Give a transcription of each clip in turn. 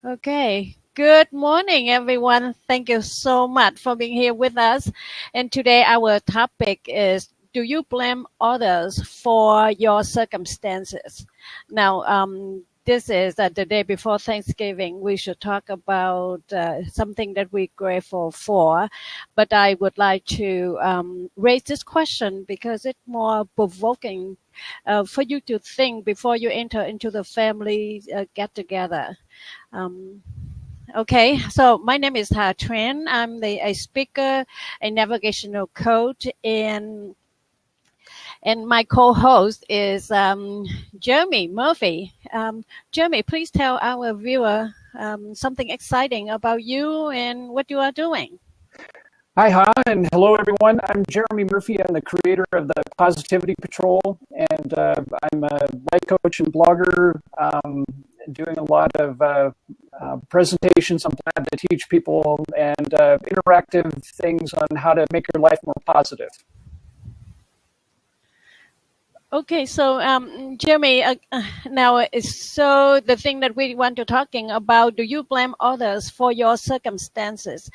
Okay. Good morning, everyone. Thank you so much for being here with us. And today our topic is, do you blame others for your circumstances? Now, this is the day before Thanksgiving. We should talk about something that we're grateful for. But I would like to raise this question because it's more provoking for you to think before you enter into the family get together. Um, okay, so my name is Ha Tran. I'm a speaker, a navigational coach, and my co-host is Jeremy Murphy. Jeremy, please tell our viewer something exciting about you and what you are doing. Hi, Ha, and hello, everyone. I'm Jeremy Murphy. I'm the creator of the Positivity Patrol, and I'm a life coach and blogger, doing a lot of presentations on how to teach people and interactive things on how to make your life more positive. Okay, so Jeremy, now so the thing that we want to talking about, do you blame others for your circumstances?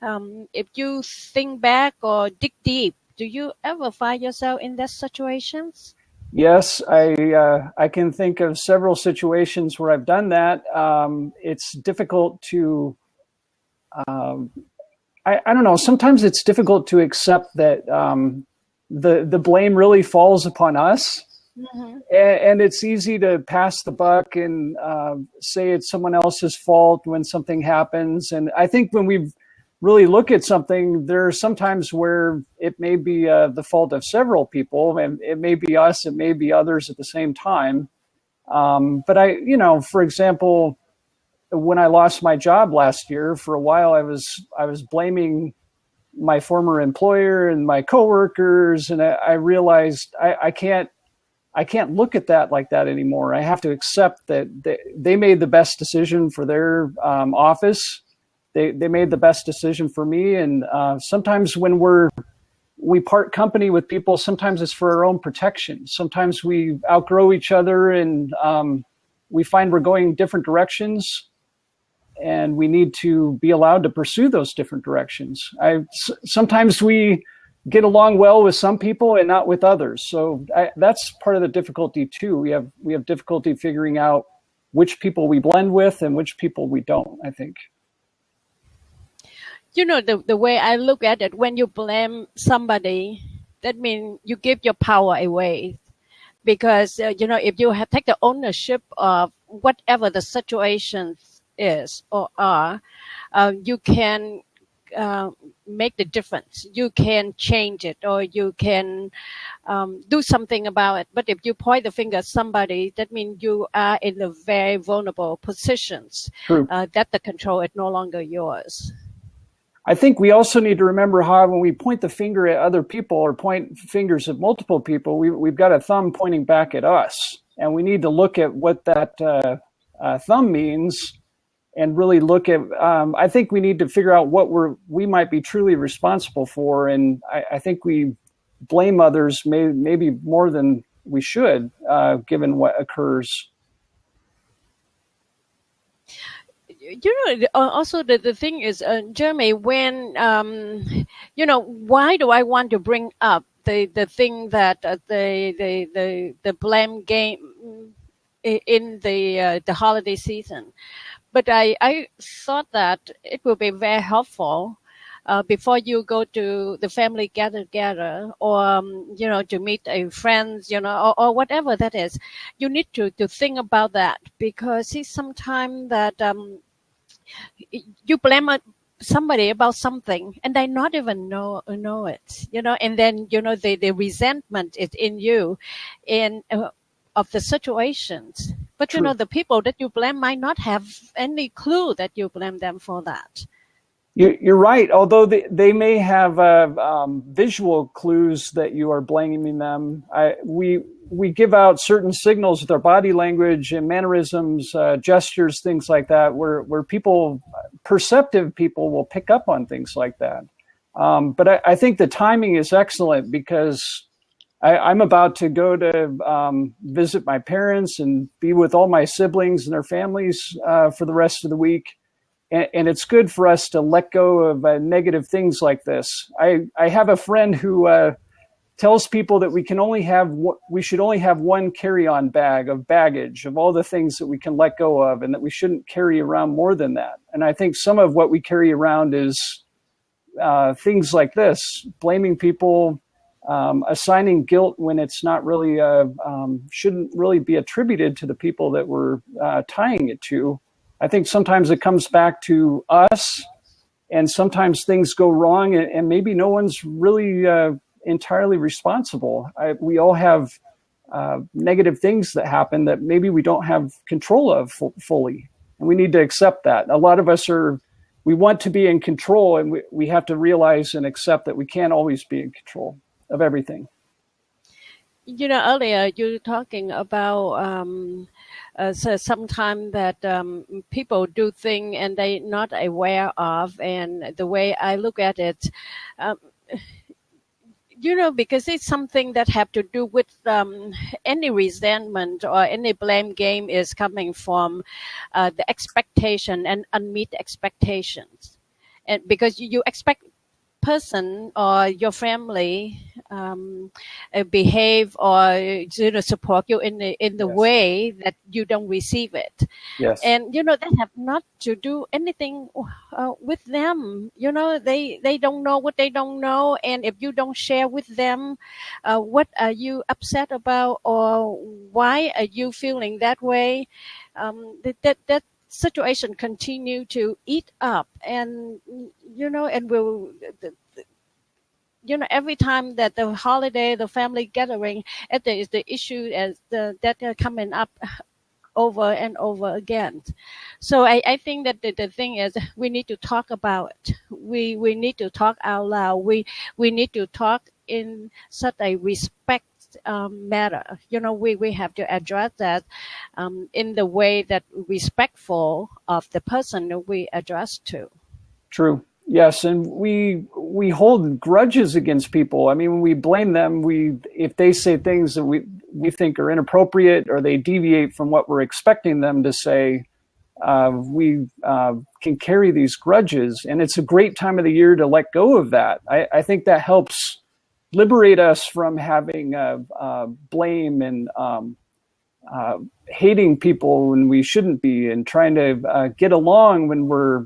If you think back or dig deep, do you ever find yourself in that situations? Yes, I can think of several situations where I've done that. It's difficult to, I don't know, sometimes it's difficult to accept that the blame really falls upon us. Mm-hmm. And it's easy to pass the buck and say it's someone else's fault when something happens. And I think when we really look at something, there are sometimes where it may be the fault of several people, and it may be us, it may be others at the same time. But for example, when I lost my job last year, for a while I was blaming my former employer and my coworkers, and I realized I can't look at that like that anymore. I have to accept that they made the best decision for their office. They made the best decision for me. And sometimes when we part company with people, sometimes it's for our own protection. Sometimes we outgrow each other and we find we're going different directions, and we need to be allowed to pursue those different directions. Sometimes we get along well with some people and not with others. So that's part of the difficulty too. We have difficulty figuring out which people we blend with and which people we don't, I think. You know, the way I look at it, when you blame somebody, that means you give your power away. Because, if you take the ownership of whatever the situation is or are, you can make the difference. You can change it, or you can do something about it. But if you point the finger at somebody, that means you are in a very vulnerable positions. That the control is no longer yours. I think we also need to remember how when we point the finger at other people or point fingers at multiple people, we've got a thumb pointing back at us. And we need to look at what that thumb means and really look at, I think we need to figure out what we might be truly responsible for. And I think we blame others maybe more than we should, given what occurs. Also the thing is, Jeremy, when, why do I want to bring up the thing that the blame game in the holiday season? But I thought that it will be very helpful before you go to the family gather or, to meet a friend, or whatever that is. You need to think about that, because see, sometimes that you blame somebody about something and they not even know it, and then, the resentment is in you in of the situations. But, True. The people that you blame might not have any clue that you blame them for that. You're right. Although they may have visual clues that you are blaming them, we give out certain signals with our body language and mannerisms, gestures, things like that, where perceptive people will pick up on things like that. But I think the timing is excellent, because I'm about to go to visit my parents and be with all my siblings and their families for the rest of the week. And it's good for us to let go of negative things like this. I have a friend who tells people that we should only have one carry-on bag of baggage of all the things that we can let go of, and that we shouldn't carry around more than that. And I think some of what we carry around is things like this: blaming people, assigning guilt when it's not really shouldn't really be attributed to the people that we're tying it to. I think sometimes it comes back to us, and sometimes things go wrong, and maybe no one's really entirely responsible. We all have negative things that happen that maybe we don't have control of fully, and we need to accept that. A lot of us we want to be in control, and we have to realize and accept that we can't always be in control of everything. Earlier you were talking about so sometimes that people do things and they're not aware of, and the way I look at it, because it's something that have to do with any resentment or any blame game is coming from the expectation and unmet expectations, and because you expect person or your family behave or support you in the Yes. way that you don't receive it. Yes. And that have not to do anything with them. They don't know what they don't know, and if you don't share with them what are you upset about or why are you feeling that way, that situation continue to eat up, and and will every time that the holiday, the family gathering, and there is the issue as that are coming up over and over again. So I think that the thing is, we need to talk about it. We need to talk out loud. We need to talk in such a respect matter. We have to address that in the way that respectful of the person that we address to. True. Yes, and we hold grudges against people. I mean, when we blame them, if they say things that we think are inappropriate or they deviate from what we're expecting them to say, we can carry these grudges, and it's a great time of the year to let go of that. I think that helps liberate us from having blame and hating people when we shouldn't be, and trying to get along when we're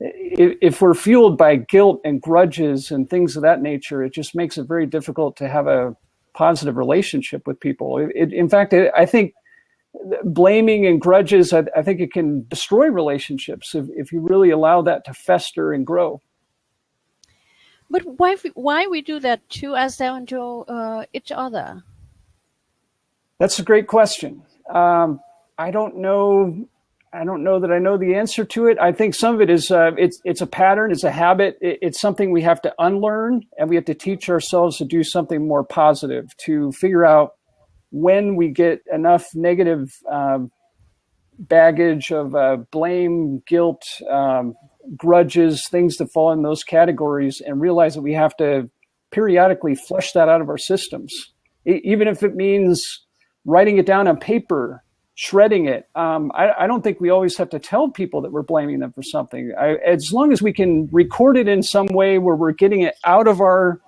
if we're fueled by guilt and grudges and things of that nature. It just makes it very difficult to have a positive relationship with people. In fact, I think blaming and grudges, I think it can destroy relationships if you really allow that to fester and grow. But why we do that to ourselves and to each other? That's a great question. I don't know that I know the answer to it. I think some of it is it's a pattern, it's a habit. It's something we have to unlearn, and we have to teach ourselves to do something more positive, to figure out when we get enough negative baggage of blame, guilt, grudges, things that fall in those categories, and realize that we have to periodically flush that out of our systems, even if it means writing it down on paper, shredding it. I don't think we always have to tell people that we're blaming them for something. As long as we can record it in some way where we're getting it out of our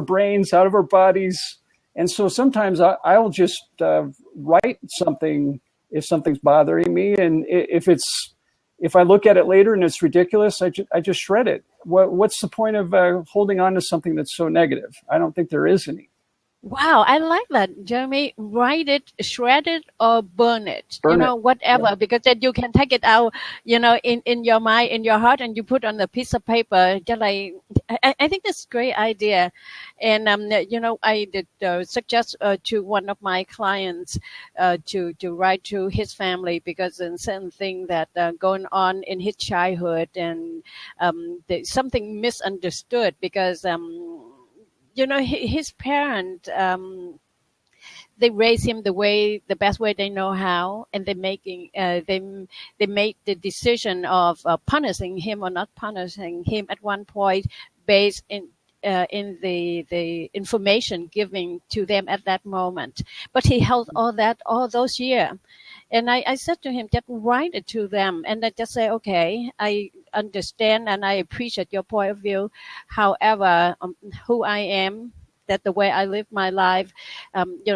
brains, out of our bodies. And so sometimes I'll just write something if something's bothering me, and if I look at it later and it's ridiculous, I just shred it. What's the point of holding on to something that's so negative? I don't think there is any. Wow, I like that, Jeremy. Write it, shred it, or burn it. Whatever, yeah. Because then you can take it out, in your mind, in your heart, and you put on a piece of paper. Just like, I think that's a great idea. And I did suggest to one of my clients to write to his family, because there's certain thing that going on in his childhood, and there's something misunderstood because. His parents, they raise him the best way they know how, and they made the decision of punishing him or not punishing him at one point based in the information given to them at that moment. But he held all those years. And I said to him, just write it to them, and I just say, okay, I understand and I appreciate your point of view. However, who I am, that the way I live my life,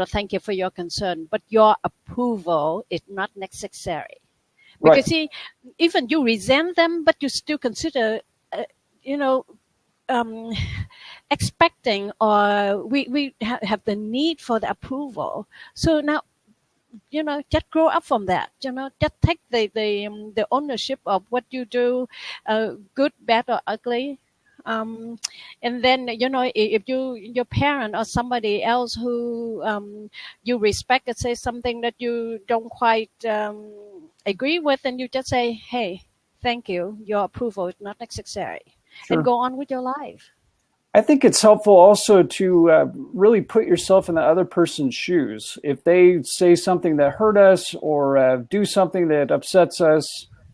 thank you for your concern, but your approval is not necessary. Because Right. see, even you resent them, but you still consider, expecting, or we have the need for the approval. So now, just grow up from that. Just take the ownership of what you do, good, bad, or ugly. And then, if your parent or somebody else who you respect and say something that you don't quite agree with, and you just say, hey, thank you, your approval is not necessary, and Sure. go on with your life. I think it's helpful also to really put yourself in the other person's shoes. If they say something that hurt us or do something that upsets us,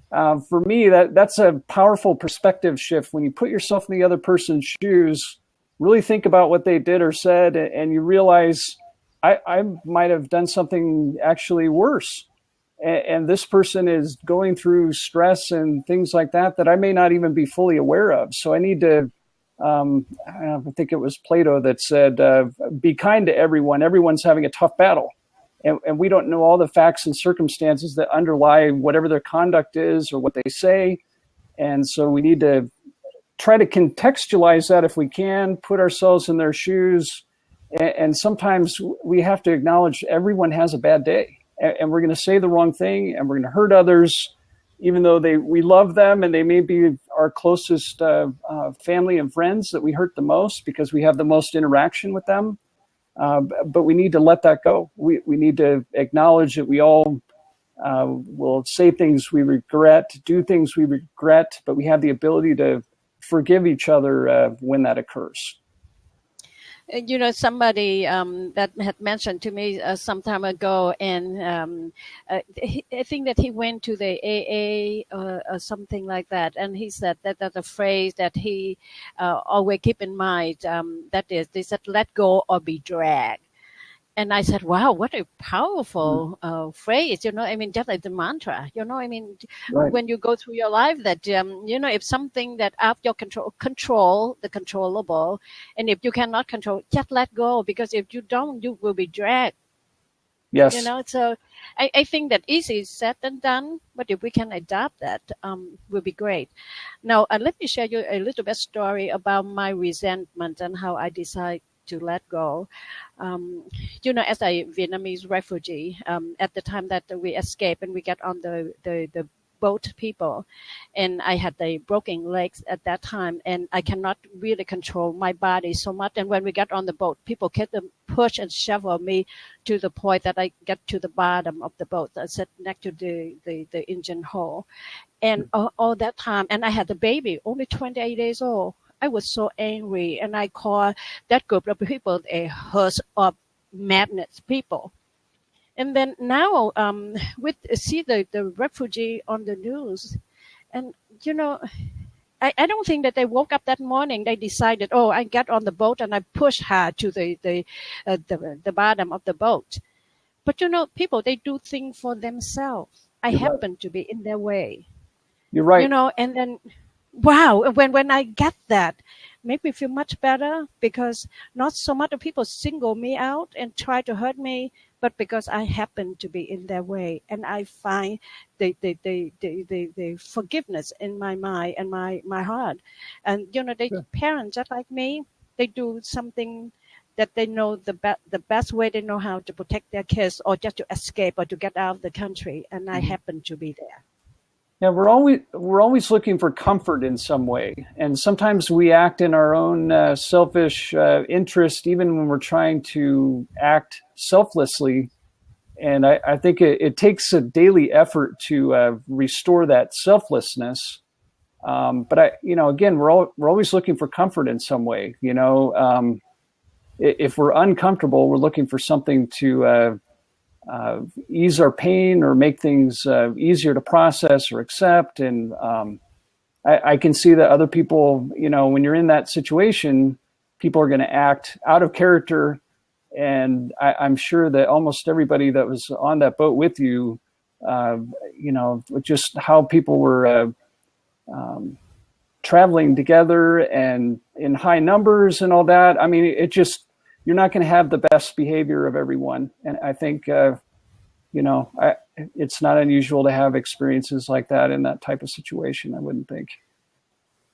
for me, that's a powerful perspective shift. When you put yourself in the other person's shoes, really think about what they did or said, and you realize I might have done something actually worse. And this person is going through stress and things like that I may not even be fully aware of. So I need to, I think it was Plato that said, be kind to everyone. Everyone's having a tough battle. And we don't know all the facts and circumstances that underlie whatever their conduct is or what they say. And so we need to try to contextualize that if we can, put ourselves in their shoes. And sometimes we have to acknowledge everyone has a bad day. And we're going to say the wrong thing, and we're going to hurt others, even though we love them and they may be our closest family and friends that we hurt the most because we have the most interaction with them. But we need to let that go. We need to acknowledge that we all will say things we regret, do things we regret, but we have the ability to forgive each other when that occurs. Somebody that had mentioned to me some time ago, and I think that he went to the AA or something like that, and he said that's a phrase that he always keep in mind. That is, they said, "Let go or be dragged." And I said, wow, what a powerful phrase, just like the mantra, Right. when you go through your life that, if something that out of your control the controllable, and if you cannot control, just let go, because if you don't, you will be dragged. Yes. So I think that easy said than done, but if we can adapt that, will be great. Now, let me share you a little bit story about my resentment and how I decide to let go. As a Vietnamese refugee, at the time that we escaped and we got on the boat, people, and I had the broken legs at that time, and I cannot really control my body so much. And when we got on the boat, people kept push and shovel me to the point that I got to the bottom of the boat. I sat next to the engine hole, and all that time, and I had the baby, only 28 days old. I was so angry, and I called that group of people a herd of madness people. And then now, we see the refugee on the news, and I don't think that they woke up that morning. They decided, oh, I got on the boat and I pushed her to the bottom of the boat. But people, they do things for themselves. I happen to be in their way. You're right. And then. Wow, when I get that, make me feel much better, because not so much of people single me out and try to hurt me, but because I happen to be in their way, and I find the forgiveness in my mind and my heart. And Sure. Parents just like me, they do something that they know the best way they know how to protect their kids, or just to escape or to get out of the country, and I happen to be there. Yeah, we're always looking for comfort in some way, and sometimes we act in our own selfish interest, even when we're trying to act selflessly. And I think it takes a daily effort to restore that selflessness. But again, we're always looking for comfort in some way. If we're uncomfortable, we're looking for something to ease our pain or make things easier to process or accept. And I can see that other people, when you're in that situation, people are going to act out of character. And I'm sure that almost everybody that was on that boat with you, just how people were traveling together and in high numbers and all that. I mean, you're not going to have the best behavior of everyone. And I think, it's not unusual to have experiences like that in that type of situation, I wouldn't think.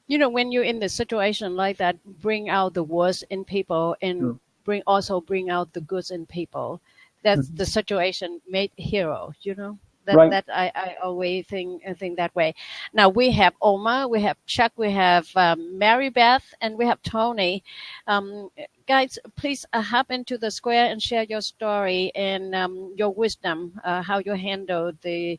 When you're in the situation like that, bring out the worst in people and bring out the goods in people. That's the situation made hero, Right. That I always think that way. Now we have Omar, we have Chuck, we have Mary Beth, and we have Tony. Guys, please hop into the square and share your story and your wisdom, how you handle the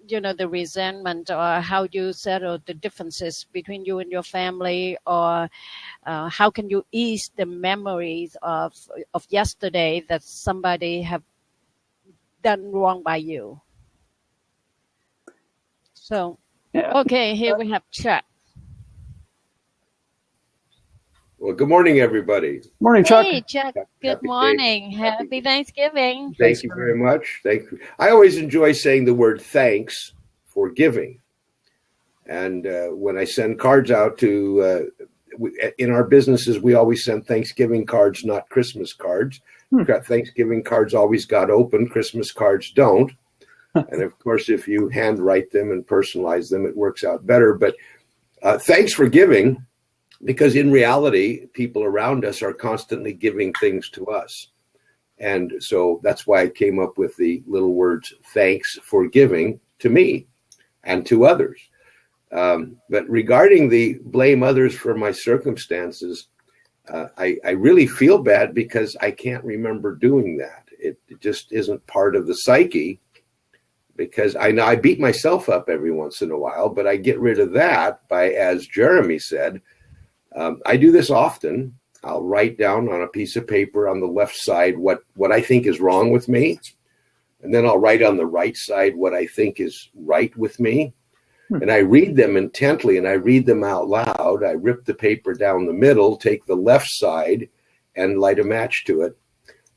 the resentment, or how you settle the differences between you and your family, or how can you ease the memories of yesterday that somebody have done wrong by you. So, okay, here we have Chuck. Well, good morning, everybody. Morning, Chuck. Hey, Chuck. Good morning. Happy Thanksgiving. Thank you very much. Thank you. I always enjoy saying the word thanks for giving. And when I send cards out in our businesses, we always send Thanksgiving cards, not Christmas cards. We've got Thanksgiving cards always got open. Christmas cards don't. And of course, if you handwrite them and personalize them, it works out better. But thanks for giving, because in reality, people around us are constantly giving things to us. And so that's why I came up with the little words, thanks for giving to me and to others. But regarding the blame others for my circumstances, I really feel bad because I can't remember doing that. It just isn't part of the psyche, because I beat myself up every once in a while, but I get rid of that by, as Jeremy said, I do this often. I'll write down on a piece of paper on the left side what I think is wrong with me. And then I'll write on the right side what I think is right with me. And I read them intently, and I read them out loud. I rip the paper down the middle, take the left side and light a match to it,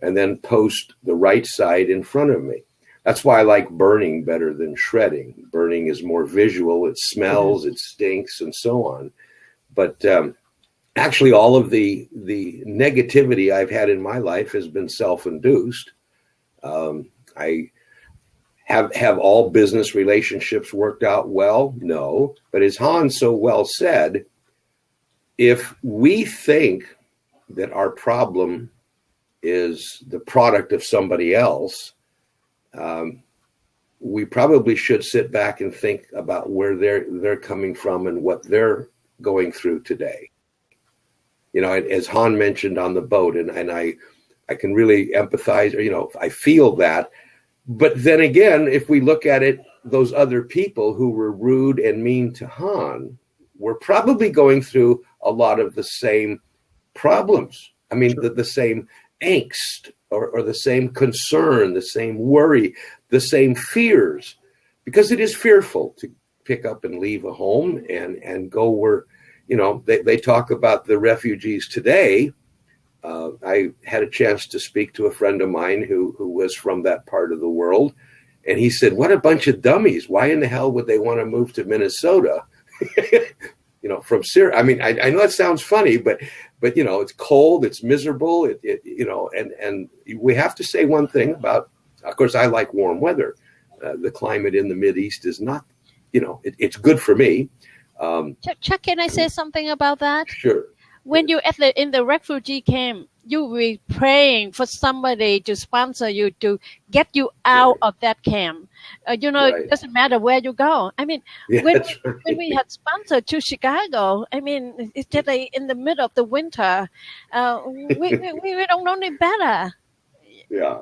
and then post the right side in front of me. That's why I like burning better than shredding. Burning is more visual. It smells, it stinks, and so on. But actually, all of the negativity I've had in my life has been self-induced. I have all business relationships worked out well? No. But as Hans so well said, if we think that our problem is the product of somebody else, we probably should sit back and think about where they're coming from and what they're going through today. As Han mentioned on the boat, and I can really empathize, or, I feel that. But then again, if we look at it, those other people who were rude and mean to Han were probably going through a lot of the same problems. I mean, the same angst or the same concern, the same worry, the same fears, because it is fearful to pick up and leave a home and go where, they talk about the refugees today. I had a chance to speak to a friend of mine who was from that part of the world. And he said, what a bunch of dummies. Why in the hell would they want to move to Minnesota? From Syria. I mean, I know that sounds funny, but it's cold, it's miserable, and we have to say one thing about, of course, I like warm weather. The climate in the Mideast is not, it's good for me. Chuck, can I say something about that? Sure. When you in the refugee camp, you will be praying for somebody to sponsor you to get you out of that camp. Right. It doesn't matter where you go. I mean, when we had sponsored to Chicago, I mean, it's just in the middle of the winter. We don't know any better. Yeah.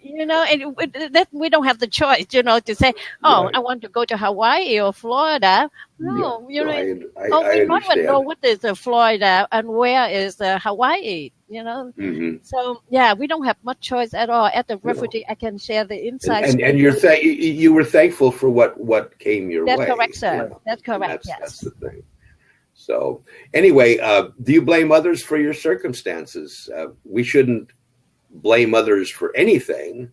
And that we don't have the choice, to say, right. I want to go to Hawaii or Florida. No, we don't even know what is Florida and where is Hawaii, Mm-hmm. So, we don't have much choice at all. At the refugee, I can share the insights. And you were thankful for what came your way. That's correct, sir. That's correct, yes. That's the thing. So anyway, do you blame others for your circumstances? We shouldn't blame others for anything.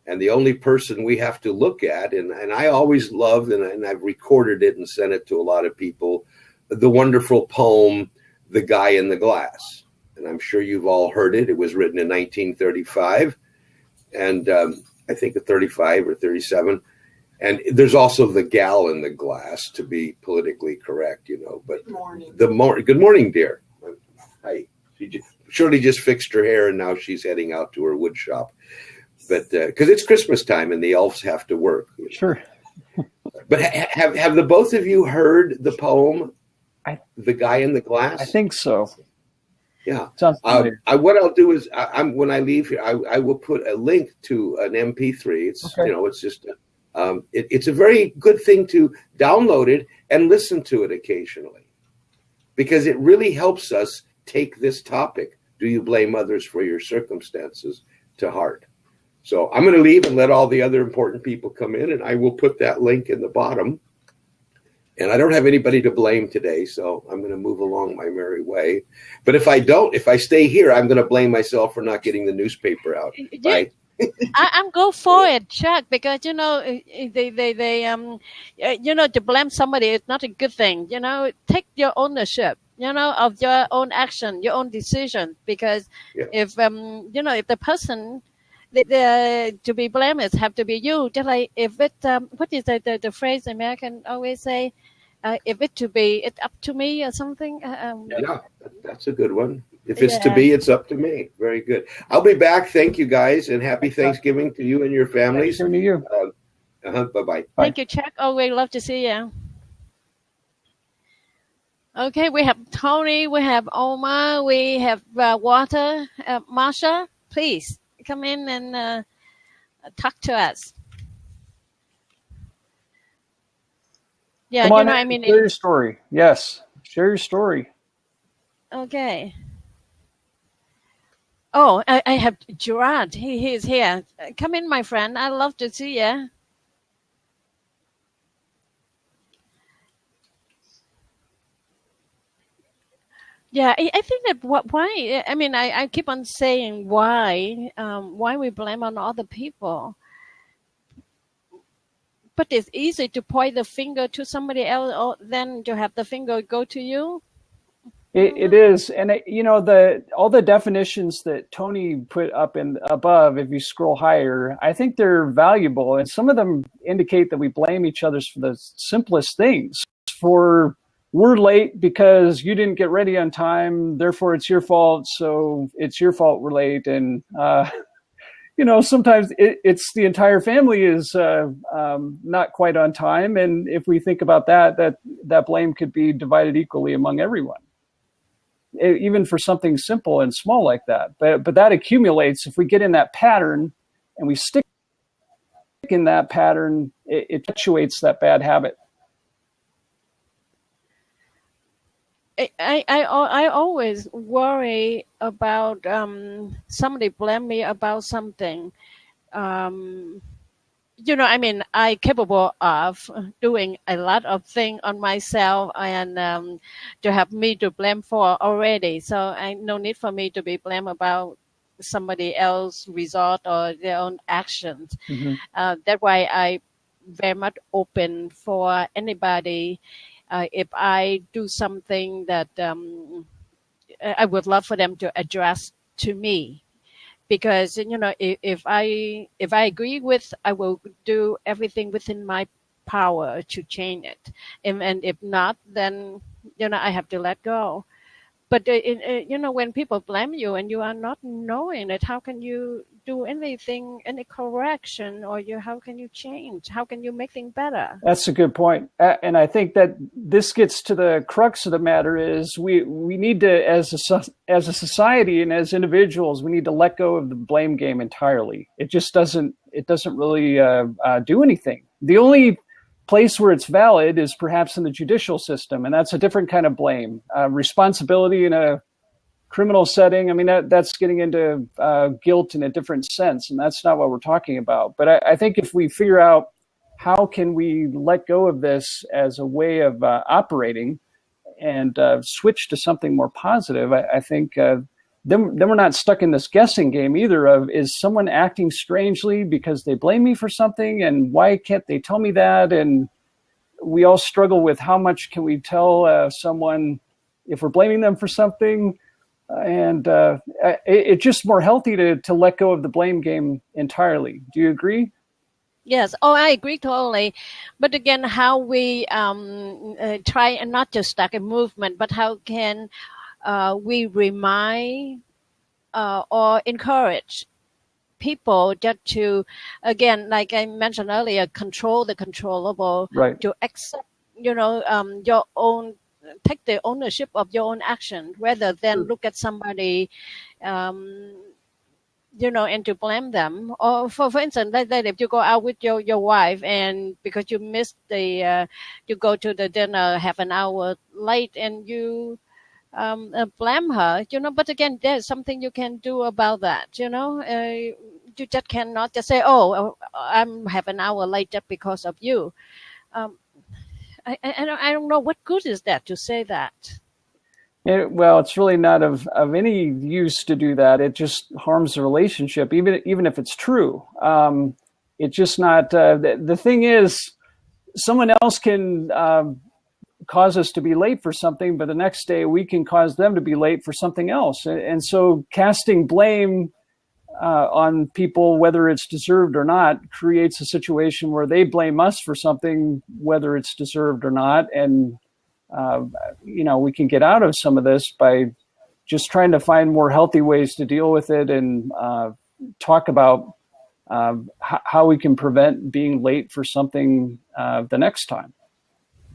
And the only person we have to look at, and I always loved, and I've recorded it and sent it to a lot of people, the wonderful poem, The Guy in the Glass. And I'm sure you've all heard it. It was written in 1935, and I think 35 or 37. And there's also The Gal in the Glass, to be politically correct, you know. But good morning, dear. Hi. Shirley just fixed her hair, and now she's heading out to her wood shop. But because it's Christmas time and the elves have to work. You know? Sure. But have the both of you heard the poem, The Guy in the Glass? I think so. Yeah. What I'll do is, when I leave here, I will put a link to an MP3. It's okay. You know, it's just it's a very good thing to download it and listen to it occasionally, because it really helps us take this topic, do you blame others for your circumstances, to heart. So I'm going to leave and let all the other important people come in, and I will put that link in the bottom. And I don't have anybody to blame today, so I'm going to move along my merry way. But if I stay here, I'm going to blame myself for not getting the newspaper out. Right? I'm go for it, Chuck, because you know to blame somebody is not a good thing. You know, take your ownership, you know, of your own action, your own decision. Because if if the person to be blamed is have to be you, just like if it what is the phrase American always say, if it to be, it's up to me or something. Yeah, that's a good one. If it's to be, it's up to me. Very good. I'll be back. Thank you, guys, and happy Thanksgiving to you and your families. Happy New Year. Bye-bye. Thank you, Chuck. Always love to see you. Okay, we have Tony, we have Omar, we have Walter. Marsha, please come in and talk to us. Yeah, come on, I mean, share your story. Yes, share your story. Okay. Oh, I have Gerard. He is here. Come in, my friend. I'd love to see you. Yeah, I think that why, I mean, I keep on saying why we blame on other people. But it's easy to point the finger to somebody else than to have the finger go to you. It is, and all the definitions that Tony put up in above, if you scroll higher, I think they're valuable, and some of them indicate that we blame each other for the simplest things. For we're late because you didn't get ready on time, therefore it's your fault, so it's your fault we're late, and sometimes it's the entire family is not quite on time, and if we think about that blame could be divided equally among everyone. Even for something simple and small like that. But that accumulates. If we get in that pattern and we stick in that pattern, it perpetuates that bad habit. I always worry about somebody blame me about something. I'm capable of doing a lot of things on myself, and to have me to blame for already. So no need for me to be blamed about somebody else's result or their own actions. Mm-hmm. That's why I very much open for anybody. If I do something that I would love for them to address to me. Because if I agree with, I will do everything within my power to change it, and if not, then I have to let go. But when people blame you and you are not knowing it, how can you do anything, any correction, or how can you change? How can you make things better? That's a good point, and I think that this gets to the crux of the matter: is we need to, as a society and as individuals, we need to let go of the blame game entirely. It just doesn't really do anything. The only place where it's valid is perhaps in the judicial system, and that's a different kind of blame. Responsibility in a criminal setting, I mean, that's getting into guilt in a different sense, and that's not what we're talking about. But I think if we figure out how can we let go of this as a way of operating, and switch to something more positive, I think then we're not stuck in this guessing game either of, is someone acting strangely because they blame me for something, and why can't they tell me that? And we all struggle with how much can we tell someone if we're blaming them for something. And it's just more healthy to let go of the blame game entirely. Do you agree? Yes. Oh, I agree totally. But again, how we try and not just stuck in movement, but how can we remind or encourage people just to, again, like I mentioned earlier, control the controllable, right? To accept, your own, take the ownership of your own action rather than look at somebody, and to blame them. Or for instance, like if you go out with your wife and because you missed you go to the dinner half an hour late and you blame her, but again, there's something you can do about that, you just cannot just say, oh, I'm half an hour late just because of you. I don't know what good is that to say that. Well, it's really not of any use to do that. It just harms the relationship, even if it's true. It's just not. The thing is, someone else can cause us to be late for something, but the next day we can cause them to be late for something else. And so casting blame on people, whether it's deserved or not, creates a situation where they blame us for something, whether it's deserved or not. And we can get out of some of this by just trying to find more healthy ways to deal with it and talk about how we can prevent being late for something the next time.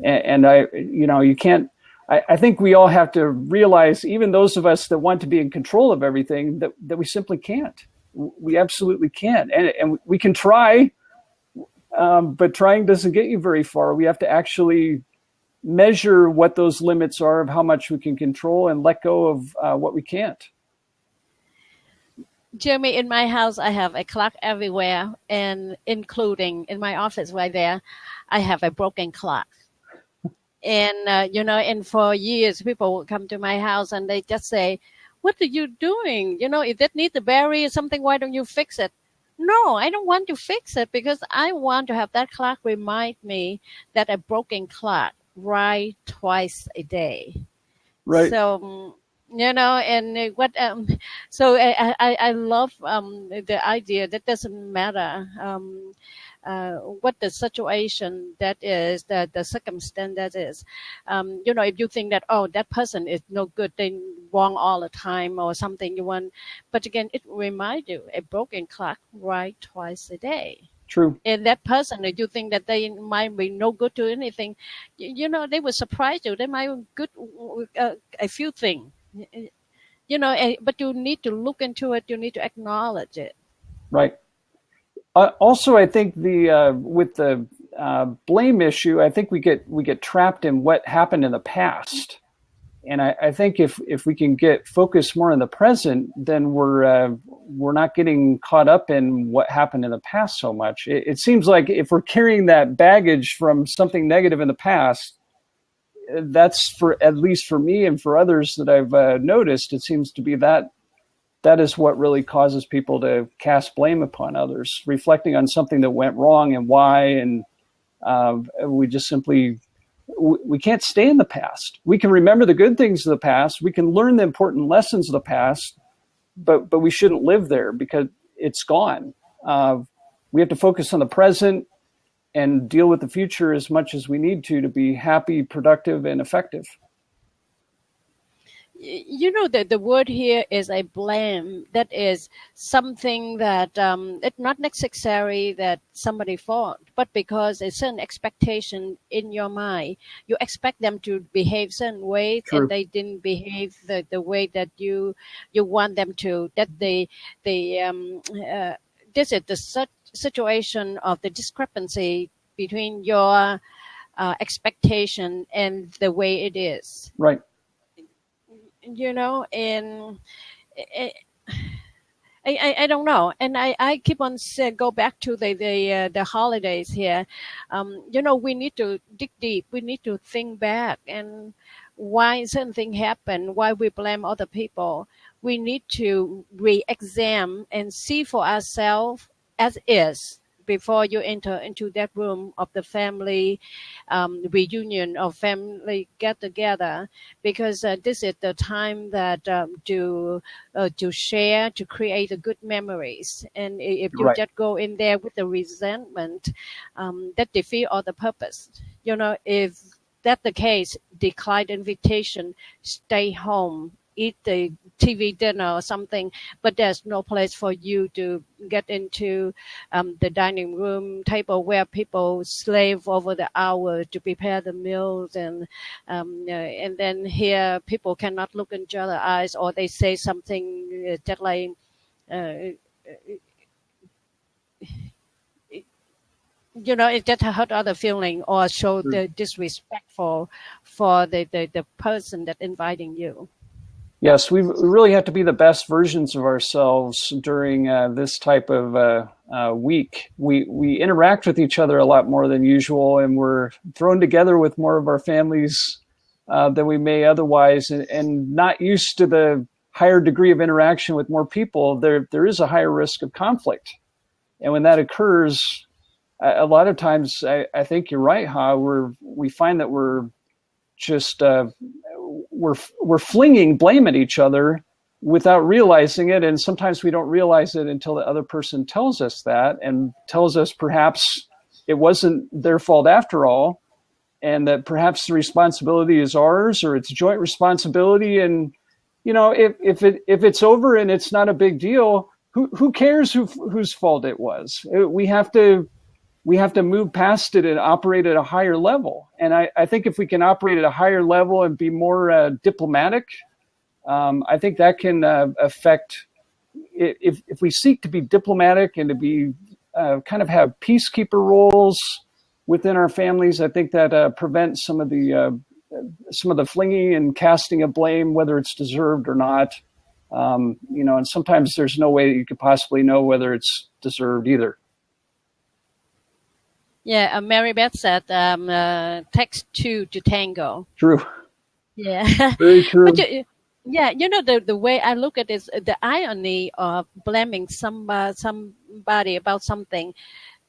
And you can't, I think we all have to realize, even those of us that want to be in control of everything, that we simply can't. We absolutely can't. And we can try, but trying doesn't get you very far. We have to actually measure what those limits are of how much we can control and let go of what we can't. Jeremy, in my house, I have a clock everywhere, and including in my office right there, I have a broken clock. And, and for years, people would come to my house and they just say, what are you doing? If that needs to bury or something, why don't you fix it? No, I don't want to fix it because I want to have that clock remind me that a broken clock right twice a day. Right. So, and what, so I love the idea that doesn't matter what the situation that is, the circumstance that is. If you think that, oh, that person is no good, they wrong all the time or something you want. But again, it reminds you, a broken clock right twice a day. True. And that person, if you think that they might be no good to anything, they will surprise you. They might be good a few things, but you need to look into it. You need to acknowledge it. Right. Also, I think with the blame issue, I think we get trapped in what happened in the past. And I think if we can get focused more in the present, then we're not getting caught up in what happened in the past so much. It seems like if we're carrying that baggage from something negative in the past, that's at least for me and for others that I've noticed, it seems to be that is what really causes people to cast blame upon others, reflecting on something that went wrong and why. And we just simply, we can't stay in the past. We can remember the good things of the past. We can learn the important lessons of the past, but we shouldn't live there because it's gone. We have to focus on the present and deal with the future as much as we need to be happy, productive, and effective. That the word here is a blame. That is something that it's not necessary that somebody fault, but because a certain expectation in your mind, you expect them to behave certain ways. True. And they didn't behave the way that you want them to. That this is the situation of the discrepancy between your expectation and the way it is. Right. And I don't know. And I keep on go back to the holidays here. We need to dig deep. We need to think back. And why certain things happen, why we blame other people. We need to re-examine and see for ourselves as is before you enter into that room of the family reunion or family get together, because this is the time that to share, to create the good memories. And if you Right. just go in there with the resentment, that defeat all the purpose. If that's the case, decline the invitation, stay home, eat the TV dinner or something, but there's no place for you to get into the dining room table where people slave over the hour to prepare the meals, and then here people cannot look in each other's eyes, or they say something just like it just hurt other feeling or show the disrespectful for the person that inviting you. Yes, we really have to be the best versions of ourselves during this type of week. We interact with each other a lot more than usual, and we're thrown together with more of our families than we may otherwise, and not used to the higher degree of interaction with more people. There is a higher risk of conflict. And when that occurs, a lot of times, I think you're right, Ha, we find that we're just we're flinging blame at each other without realizing it, and sometimes we don't realize it until the other person tells us that, and tells us perhaps it wasn't their fault after all, and that perhaps the responsibility is ours, or it's joint responsibility. And if it's over and it's not a big deal, who cares whose fault it was? We have to move past it and operate at a higher level. And I think if we can operate at a higher level and be more diplomatic, I think that can affect, if we seek to be diplomatic and to be kind of have peacekeeper roles within our families, I think that prevents some of the flinging and casting of blame, whether it's deserved or not. And sometimes there's no way you could possibly know whether it's deserved either. Yeah, Mary Beth said, text two to tango. True. Yeah. Very true. But the way I look at it is the irony of blaming somebody about something.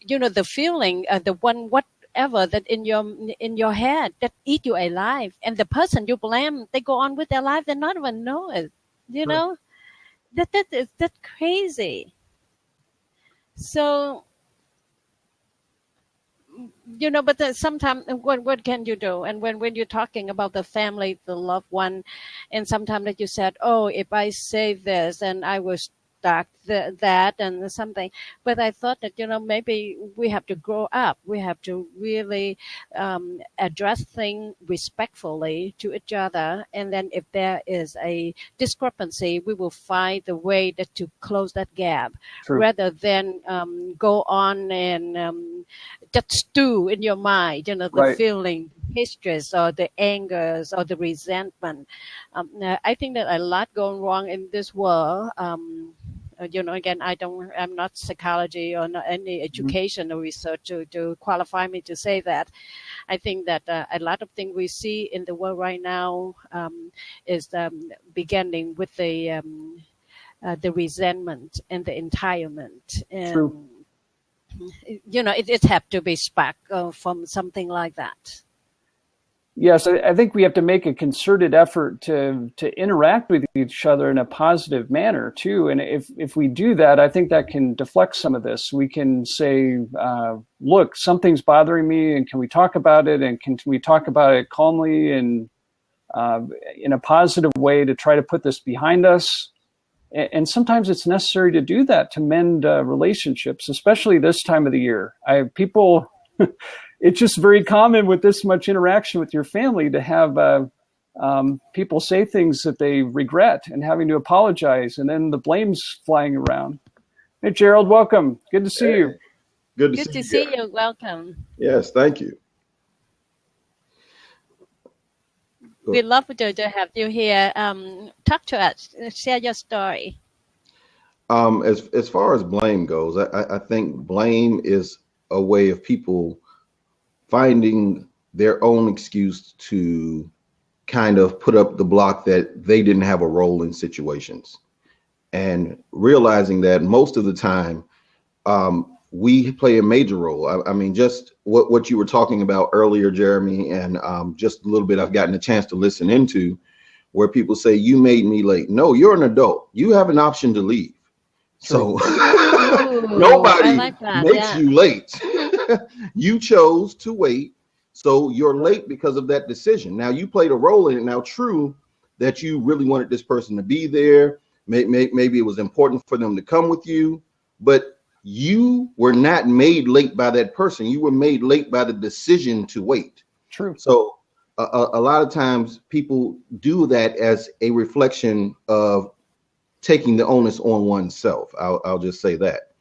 The feeling, the one whatever that in your head that eat you alive, and the person you blame, they go on with their life, they not even know it. That's crazy. So. But sometimes what can you do? And when you're talking about the family, the loved one, and sometimes that you said, oh, if I say this and I will start that and something. But I thought that, maybe we have to grow up. We have to really address things respectfully to each other. And then if there is a discrepancy, we will find the way to close that gap. True. Rather than go on and just stew in your mind, the right. Feeling, stress or the angers or the resentment. I think that a lot going wrong in this world. Again, I'm not psychology or not any education or research to qualify me to say that. I think that a lot of things we see in the world right now is beginning with the resentment and the entitlement. And, true. It have to be sparked from something like that. Yes, I think we have to make a concerted effort to interact with each other in a positive manner too. And if we do that, I think that can deflect some of this. We can say, look, something's bothering me, and can we talk about it? And can we talk about it calmly and in a positive way to try to put this behind us? And sometimes it's necessary to do that to mend relationships, especially this time of the year. It's just very common with this much interaction with your family to have people say things that they regret and having to apologize, and then the blame's flying around. Hey, Gerald, welcome. Good to see you. Good to see you. Welcome. Yes, thank you. We'd love to have you here. Talk to us. Share your story. As far as blame goes, I think blame is a way of people finding their own excuse to kind of put up the block that they didn't have a role in situations, and realizing that most of the time we play a major role. I mean, just what you were talking about earlier, Jeremy, and just a little bit I've gotten a chance to listen into, where people say, you made me late. No, you're an adult. You have an option to leave. So nobody makes you late. You chose to wait. So you're late because of that decision. Now, you played a role in it. Now, true that you really wanted this person to be there. Maybe it was important for them to come with you, but you were not made late by that person. You were made late by the decision to wait. True. So a lot of times people do that as a reflection of taking the onus on oneself. I'll just say that.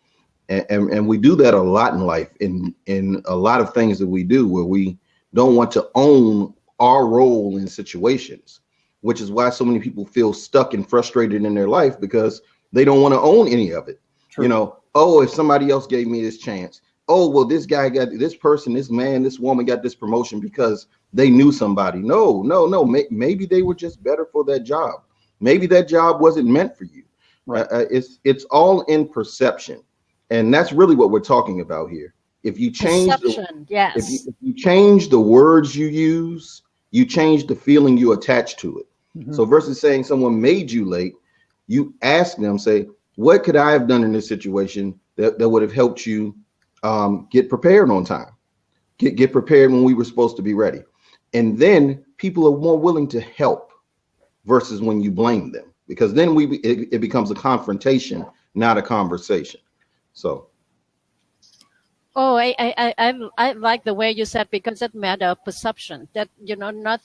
And we do that a lot in life, in a lot of things that we do, where we don't want to own our role in situations, which is why so many people feel stuck and frustrated in their life, because they don't want to own any of it. True. You know, oh, if somebody else gave me this chance, oh, well, this guy got this person, this man, this woman got this promotion because they knew somebody. No. Maybe they were just better for that job. Maybe that job wasn't meant for you. Right. It's all in perception. And that's really what we're talking about here. If you change if you change the words you use, you change the feeling you attach to it. Mm-hmm. So versus saying someone made you late, you ask them, say, what could I have done in this situation that would have helped you get prepared on time, get prepared when we were supposed to be ready. And then people are more willing to help versus when you blame them, because then it becomes a confrontation, not a conversation. So. Oh, I like the way you said, because it's a matter of perception, that, not,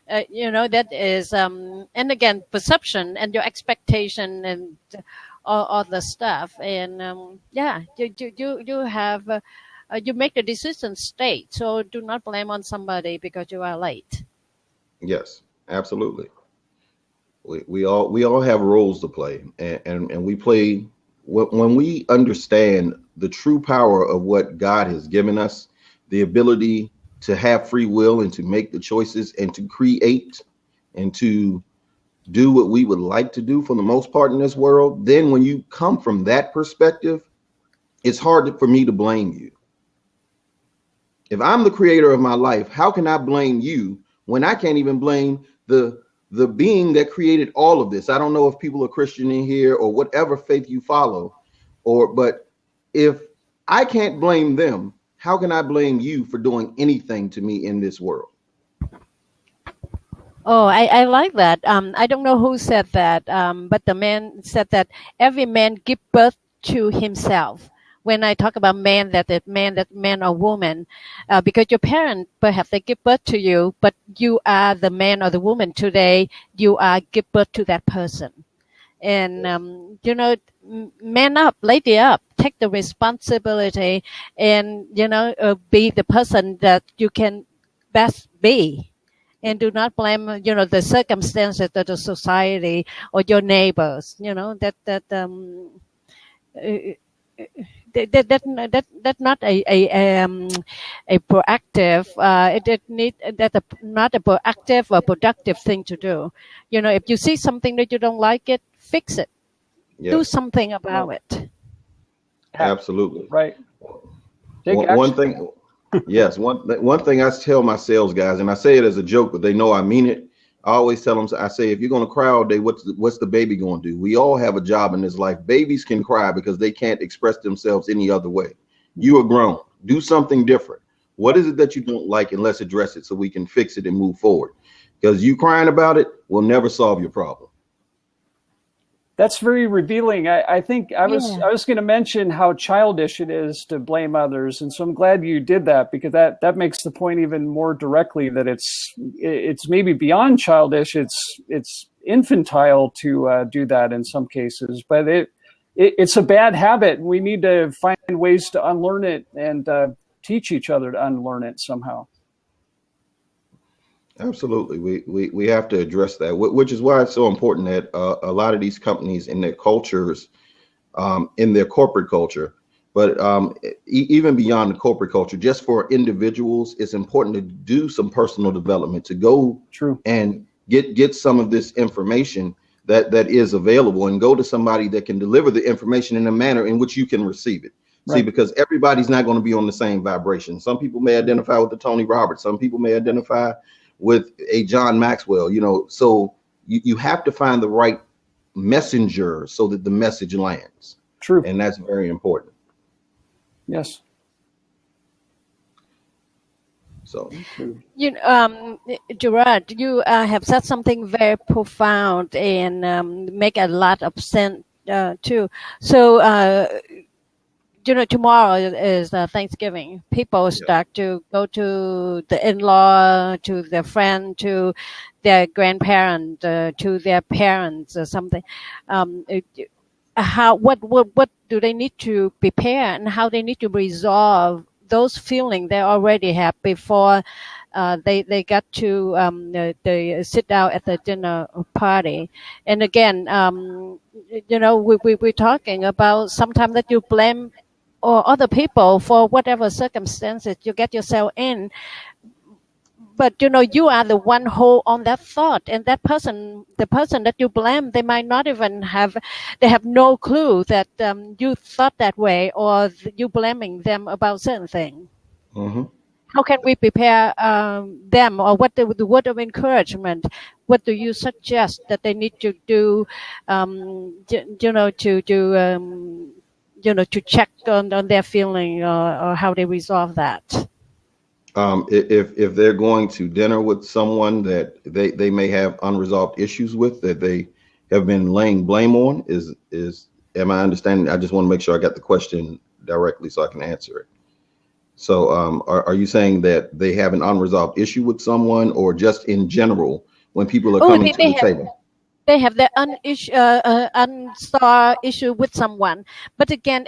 that is, and again, perception and your expectation and all the stuff. And you have, you make the decision state. So do not blame on somebody because you are late. Yes, absolutely. We all have roles to play, and we play. When we understand the true power of what God has given us, the ability to have free will and to make the choices and to create and to do what we would like to do for the most part in this world, then when you come from that perspective, it's hard for me to blame you. If I'm the creator of my life, how can I blame you when I can't even blame the being that created all of this? I don't know if people are Christian in here or whatever faith you follow, but if I can't blame them, how can I blame you for doing anything to me in this world? Oh, I like that. I don't know who said that, but the man said that every man give birth to himself. When I talk about man or woman, because your parent, perhaps they give birth to you, but you are the man or the woman today, you are give birth to that person. And, man up, lady up, take the responsibility and, be the person that you can best be. And do not blame, the circumstances of the society or your neighbors, that's not a proactive. Not a proactive or productive thing to do. If you see something that you don't like, fix it. Yes. Do something about it. Absolutely. Right. One thing. Yes. One thing I tell my sales guys, and I say it as a joke, but they know I mean it. I always tell them, I say, if you're going to cry all day, what's the baby going to do? We all have a job in this life. Babies can cry because they can't express themselves any other way. You are grown. Do something different. What is it that you don't like, and let's address it so we can fix it and move forward. Because you crying about it will never solve your problem. That's very revealing. I think I was going to mention how childish it is to blame others, and so I'm glad you did that, because that makes the point even more directly that it's maybe beyond childish. It's infantile to do that in some cases, but it's a bad habit. We need to find ways to unlearn it and teach each other to unlearn it somehow. Absolutely. We have to address that, which is why it's so important that a lot of these companies in their cultures, in their corporate culture, But even beyond the corporate culture, just for individuals, it's important to do some personal development, to go and get some of this information that is available, and go to somebody that can deliver the information in a manner in which you can receive it. See, because everybody's not going to be on the same vibration. Some people may identify with the Tony Roberts. Some people may identify with a John Maxwell, you know. So you have to find the right messenger so that the message lands. True. And that's very important. Yes. So, you know, Gerard, you have said something very profound and make a lot of sense too. So, you know, tomorrow is Thanksgiving. People start to go to the in-law, to their friend, to their grandparent, to their parents or something. What do they need to prepare, and how they need to resolve those feelings they already have before they got to they sit down at the dinner party. And again, you know, we're talking about sometimes that you blame or other people for whatever circumstances you get yourself in. But, you know, you are the one who on that thought, and that person, the person that you blame, they might not even they have no clue that you thought that way, or you blaming them about certain things. mm-hmm. How can we prepare them, or what the word of encouragement? What do you suggest that they need to do, you know, to check on their feeling or how they resolve that? If they're going to dinner with someone that they may have unresolved issues with, that they have been laying blame on, am I understanding? I just want to make sure I got the question directly so I can answer it. So are you saying that they have an unresolved issue with someone, or just in general when people are coming to the table? They have their unsolved issue with someone, but again,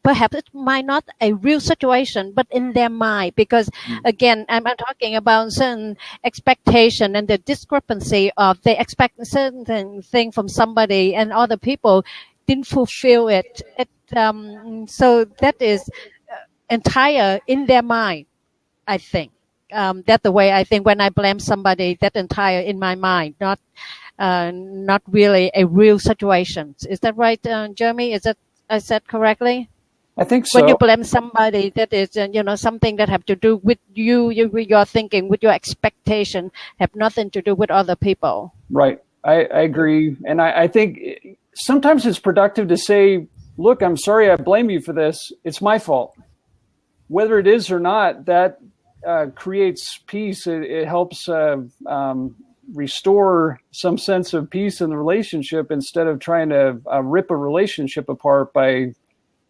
perhaps it might not a real situation, but in their mind, because again, I'm talking about certain expectation and the discrepancy of they expect a certain thing from somebody and other people didn't fulfill it. So that is entire in their mind, I think. That's the way I think when I blame somebody, that entire in my mind, not really a real situation. Is that right, Jeremy? Is that I said correctly? I think so. When you blame somebody, that is, you know, something that have to do with with your thinking, with your expectation, have nothing to do with other people. Right. I agree. And I think sometimes it's productive to say, look, I'm sorry I blame you for this. It's my fault. Whether it is or not, that creates peace. It helps restore some sense of peace in the relationship, instead of trying to rip a relationship apart by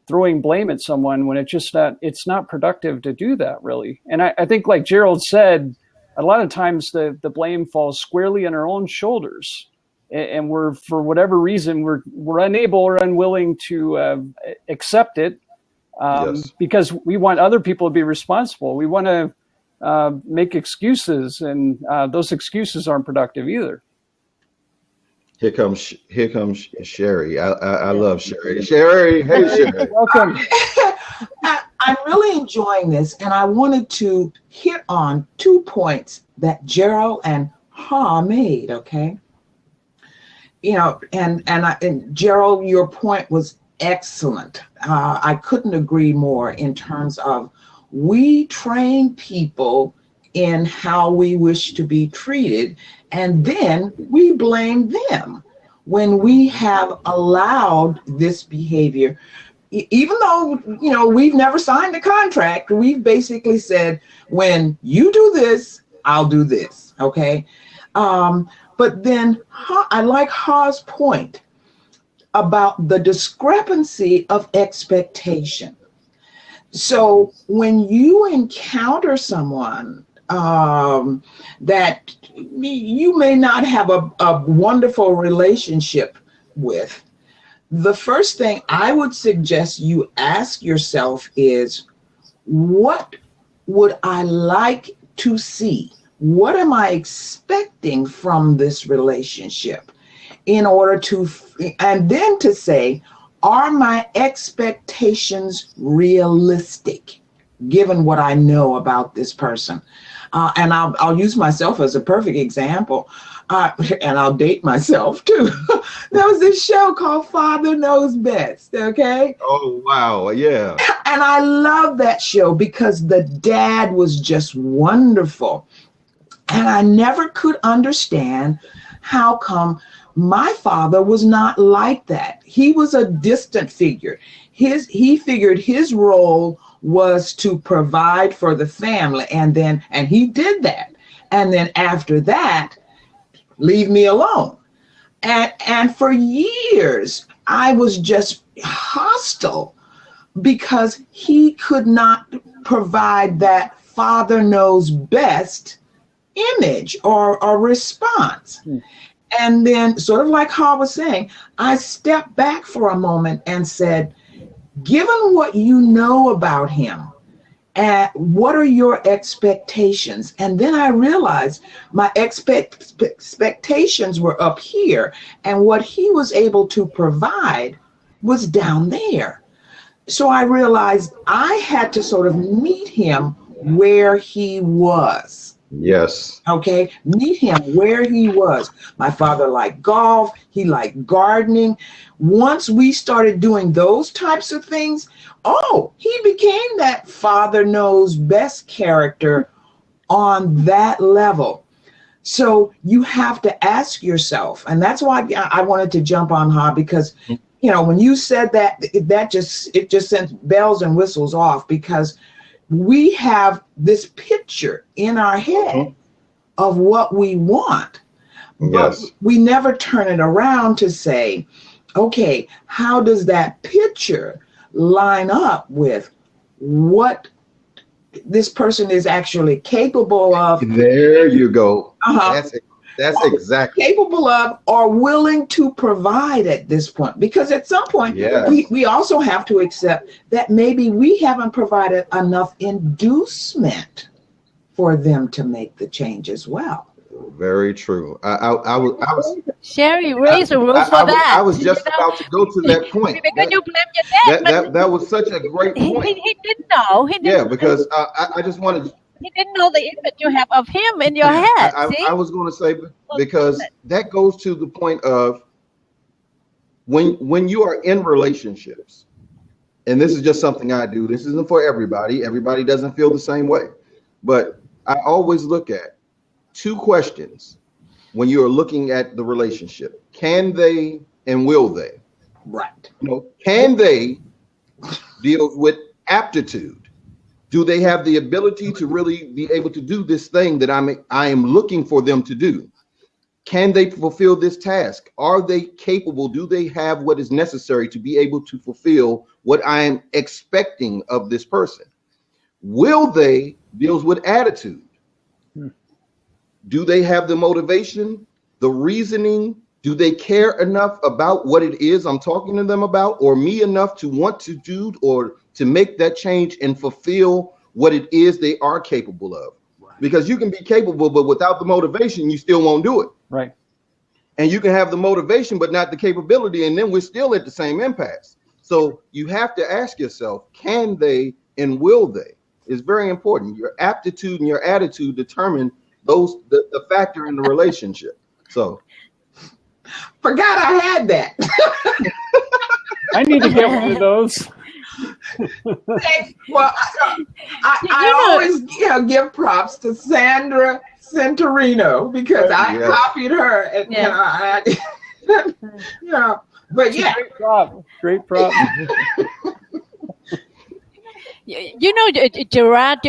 throwing blame at someone when it's not productive to do that, really. And I think, like Gerald said, a lot of times the blame falls squarely on our own shoulders, and we're, for whatever reason, we're unable or unwilling to accept it, because we want other people to be responsible. We want to make excuses, and those excuses aren't productive either. Here comes Sherry. I love Sherry. Sherry, hey Sherry. Welcome. I'm really enjoying this, and I wanted to hit on 2 points that Gerald and Ha made. Okay, you know, and Gerald, your point was excellent. I couldn't agree more in terms of, we train people in how we wish to be treated, and then we blame them when we have allowed this behavior. Even though, you know, we've never signed a contract, we've basically said, when you do this, I'll do this, okay? But then I like Ha's point about the discrepancy of expectation. So when you encounter someone that you may not have a wonderful relationship with, the first thing I would suggest you ask yourself is, what would I like to see? What am I expecting from this relationship? In order to, and then to say, are my expectations realistic, given what I know about this person? And I'll use myself as a perfect example, and I'll date myself too. There was this show called Father Knows Best, okay? Oh, wow, yeah. And I love that show because the dad was just wonderful. And I never could understand how come my father was not like that. He was a distant figure. He figured his role was to provide for the family, and he did that. And then after that, leave me alone. And for years, I was just hostile because he could not provide that father knows best image or response. And then, sort of like Ha was saying, I stepped back for a moment and said, given what you know about him, what are your expectations? And then I realized my expectations were up here, and what he was able to provide was down there. So I realized I had to sort of meet him where he was. Yes. Okay, meet him where he was. My father liked golf. He liked gardening. Once we started doing those types of things, he became that father knows best character on that level. So you have to ask yourself, and that's why I wanted to jump on Ha, because when you said that, it just sent bells and whistles off, because we have this picture in our head of what we want, but we never turn it around to say, okay, how does that picture line up with what this person is actually capable of? There you go. That's exactly capable of or willing to provide at this point. Because at some point, we also have to accept that maybe we haven't provided enough inducement for them to make the change as well. Very true. I was Sherry, raise a roof for that. I was just about to go to that point. Because you blame your dad. That was such a great point. He didn't know. Because I just wanted. He didn't know the image you have of him in your head. I was going to say, because that goes to the point of when you are in relationships, and this is just something I do. This isn't for everybody. Everybody doesn't feel the same way. But I always look at 2 questions when you are looking at the relationship. Can they and will they? Right. Can they deal with aptitude? Do they have the ability to really be able to do this thing that I am looking for them to do? Can they fulfill this task? Are they capable? Do they have what is necessary to be able to fulfill what I am expecting of this person? Will they deals with attitude? Do they have the motivation, the reasoning? Do they care enough about what it is I'm talking to them about, or me enough to want to do or to make that change and fulfill what it is they are capable of? Because you can be capable, but without the motivation, you still won't do it. Right. And you can have the motivation, but not the capability. And then we're still at the same impasse. So you have to ask yourself, can they and will they? It's very important. Your aptitude and your attitude determine the factor in the relationship. So. Forgot I had that. I need to get one of those. Well, I always give props to Sandra Centorino, because I copied her, and but yeah, great prop. Gerard,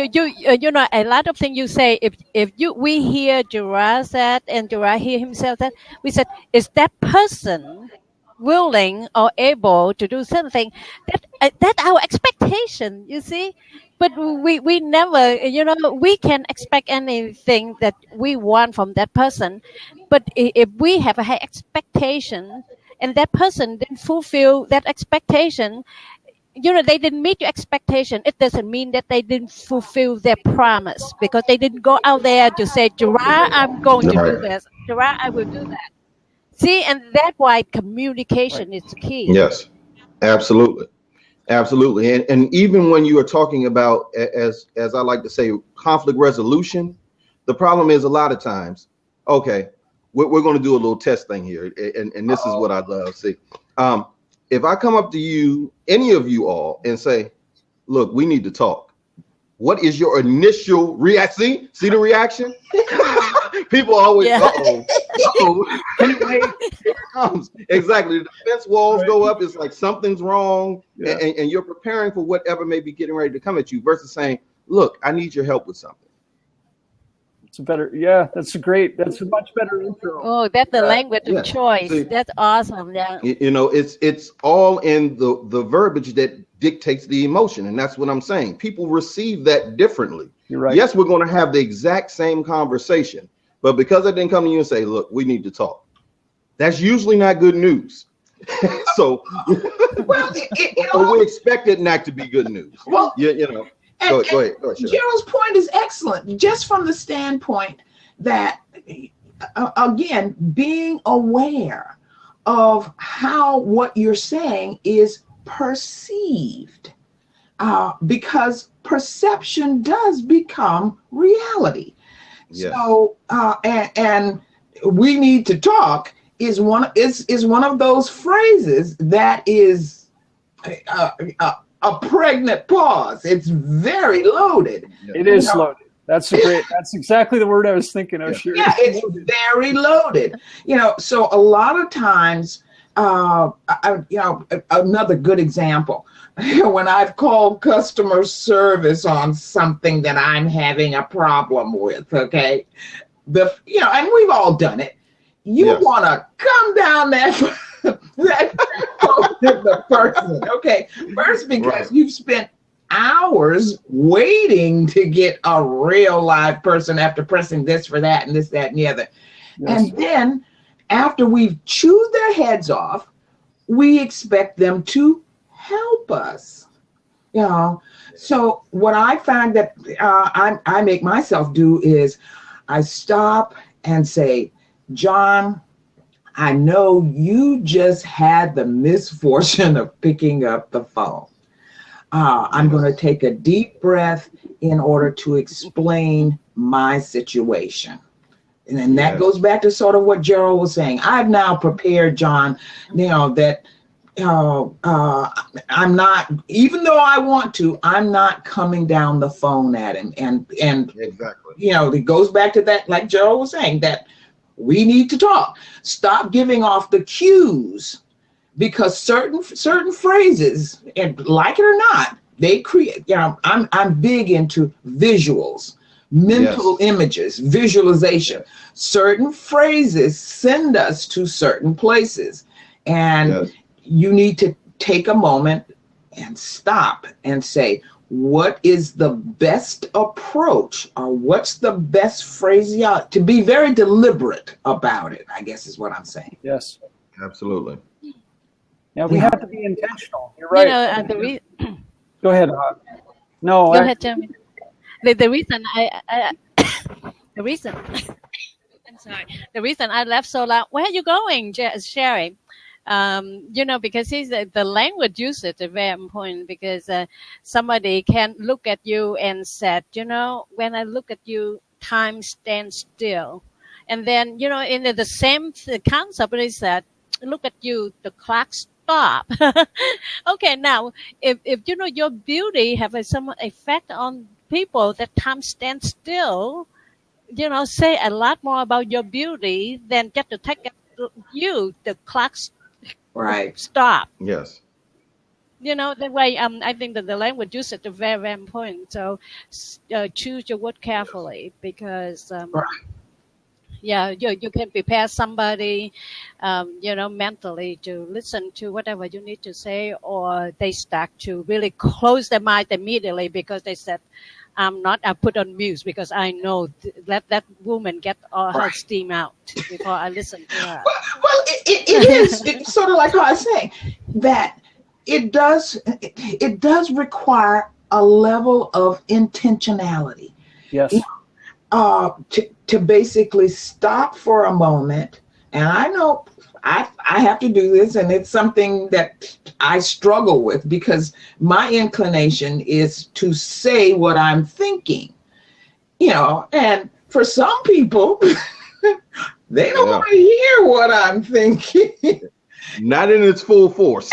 a lot of things you say, if we hear Gerard said and Gerard hear himself said, we said, is that person willing or able to do something? That's our expectation, you see. But we never, we can expect anything that we want from that person. But if we have a high expectation and that person didn't fulfill that expectation, they didn't meet your expectation, it doesn't mean that they didn't fulfill their promise, because they didn't go out there to say, Gerard, I'm going to do this. Gerard, I will do that. See, and that's why communication is key. Yes. Absolutely. Absolutely. And even when you are talking about, as I like to say, conflict resolution, the problem is a lot of times, okay, we're going to do a little test thing here. And this is what I love. See, if I come up to you, any of you all, and say, look, we need to talk. What is your initial reaction? See the reaction? People always, uh-oh. Anyway, here it comes. Exactly. The defense walls go up. It's like something's wrong. Yeah. And you're preparing for whatever may be getting ready to come at you versus saying, look, I need your help with something. It's better. That's a much better intro. Oh, that's the language of choice. See, that's awesome. Yeah. You know, it's all in the verbiage that dictates the emotion. And that's what I'm saying. People receive that differently. You're right. Yes, we're going to have the exact same conversation, but because I didn't come to you and say, look, we need to talk, that's usually not good news. So well, we expect it not to be good news. Well, you know. Go ahead. Gerald's point is excellent, just from the standpoint that, again, being aware of how what you're saying is perceived, because perception does become reality. Yes. So, and we need to talk is one of those phrases that is a pregnant pause. It's very loaded. It is loaded. That's exactly the word I was thinking of. Sure. Yeah, it's very loaded. You know, so a lot of times, another good example, when I've called customer service on something that I'm having a problem with, okay, and we've all done it. You want to come down that the person, okay, first because you've spent hours waiting to get a real live person after pressing this for that and this, that, and the other. Yes. And then after we've chewed their heads off, we expect them to help us. You know, so what I find that I make myself do is I stop and say, John, I know you just had the misfortune of picking up the phone. I'm going to take a deep breath in order to explain my situation. And then that goes back to sort of what Gerald was saying. I've now prepared, John, that I'm not, even though I want to, I'm not coming down the phone at him. And exactly, it goes back to that, like Gerald was saying, that we need to talk. Stop giving off the cues, because certain phrases, and like it or not, they create. I'm big into visuals, mental images, visualization. Certain phrases send us to certain places, and you need to take a moment and stop and say, what is the best approach, or what's the best phraseology, to be very deliberate about it, I guess is what I'm saying. Yes, absolutely. Yeah, we have to be intentional. You're right. Go ahead. Go ahead, Jeremy. The reason I left so loud. Where are you going, Sherry? Because the language usage is very important, because somebody can look at you and said, when I look at you, time stands still. And then, in the same concept, they said, look at you, the clock stop. Okay, now, if your beauty have some effect on people, that time stands still, say a lot more about your beauty than just to take you, the clock stop. Yes. That way, I think that the language usage is very, very important. So choose your word carefully, because you can prepare somebody, mentally to listen to whatever you need to say, or they start to really close their mind immediately because they said, I put on mute because I know let that woman get all her steam out before I listen to her. Well, it is. It's sort of like how I say that it does require a level of intentionality. Yes. To basically stop for a moment And I know I have to do this, and it's something that I struggle with because my inclination is to say what I'm thinking, and for some people, they don't want to hear what I'm thinking. Not in its full force.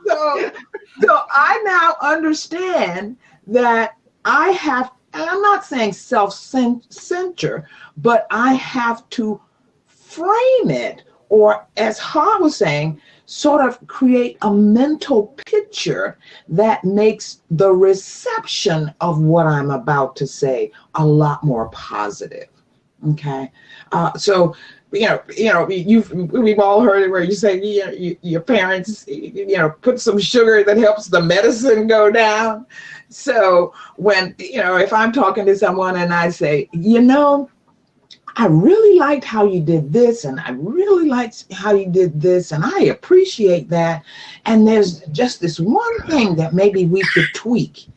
So I now understand that I have, and I'm not saying self-censor, but I have to frame it, or as Ha was saying, sort of create a mental picture that makes the reception of what I'm about to say a lot more positive. Okay, so we've all heard it where you say your parents put some sugar that helps the medicine go down. So when if I'm talking to someone and I say, I really liked how you did this, and I really liked how you did this, and I appreciate that, and there's just this one thing that maybe we could tweak.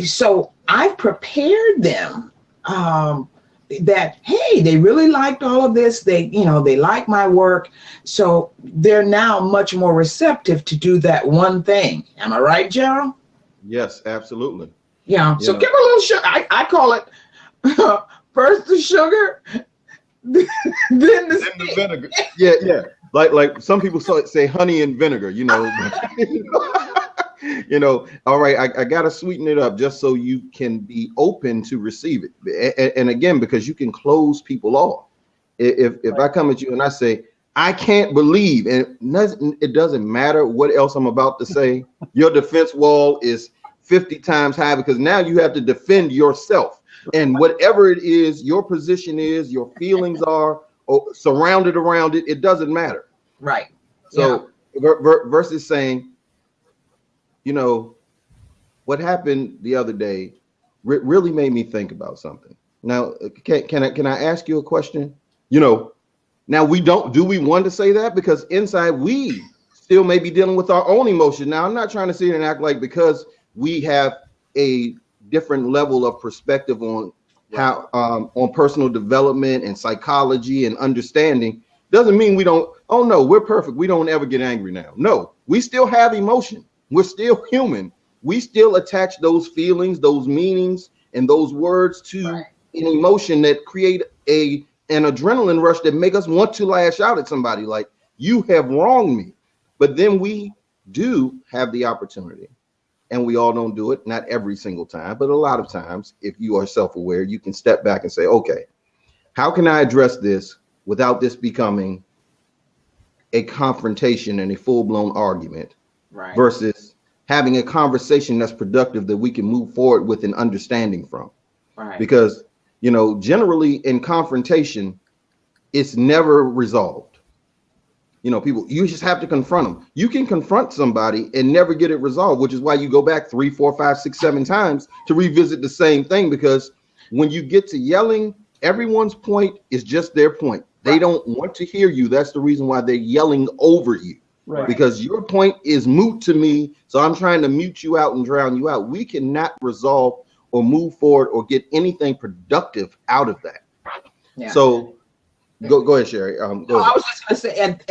So I've prepared them that, hey, they really liked all of this. They like my work. So they're now much more receptive to do that one thing. Am I right, Gerald? Yes, absolutely. Yeah. So give a little sugar. I call it first the sugar, then the vinegar. Yeah. Like some people say honey and vinegar, all right, I got to sweeten it up just so you can be open to receive it. And again, because you can close people off. If I come at you and I say, I can't believe, and it doesn't matter what else I'm about to say, your defense wall is 50 times high, because now you have to defend yourself. And whatever it is, your position is, your feelings are surrounded around it, it doesn't matter. Right. So versus saying, what happened the other day really made me think about something. Now, can I ask you a question? Now do we want to say that? Because inside we still may be dealing with our own emotion. Now, I'm not trying to sit here and act like because we have a different level of perspective on how on personal development and psychology and understanding doesn't mean we don't, oh no, we're perfect, we don't ever get angry now. No, we still have emotion. We're still human. We still attach those feelings, those meanings, and those words to an emotion that create an adrenaline rush that make us want to lash out at somebody like, you have wronged me. But then we do have the opportunity, and we all don't do it, not every single time, but a lot of times, if you are self-aware, you can step back and say, okay, how can I address this without this becoming a confrontation and a full-blown argument? Right. Versus having a conversation that's productive that we can move forward with an understanding from. Right. Because, generally in confrontation, it's never resolved. People, you just have to confront them. You can confront somebody and never get it resolved, which is why you go back 3, 4, 5, 6, 7 times to revisit the same thing. Because when you get to yelling, everyone's point is just their point. They don't want to hear you. That's the reason why they're yelling over you. Right. Because your point is moot to me, so I'm trying to mute you out and drown you out. We cannot resolve or move forward or get anything productive out of that. Yeah. So go ahead, Sherry. Go ahead. I was just going to say, and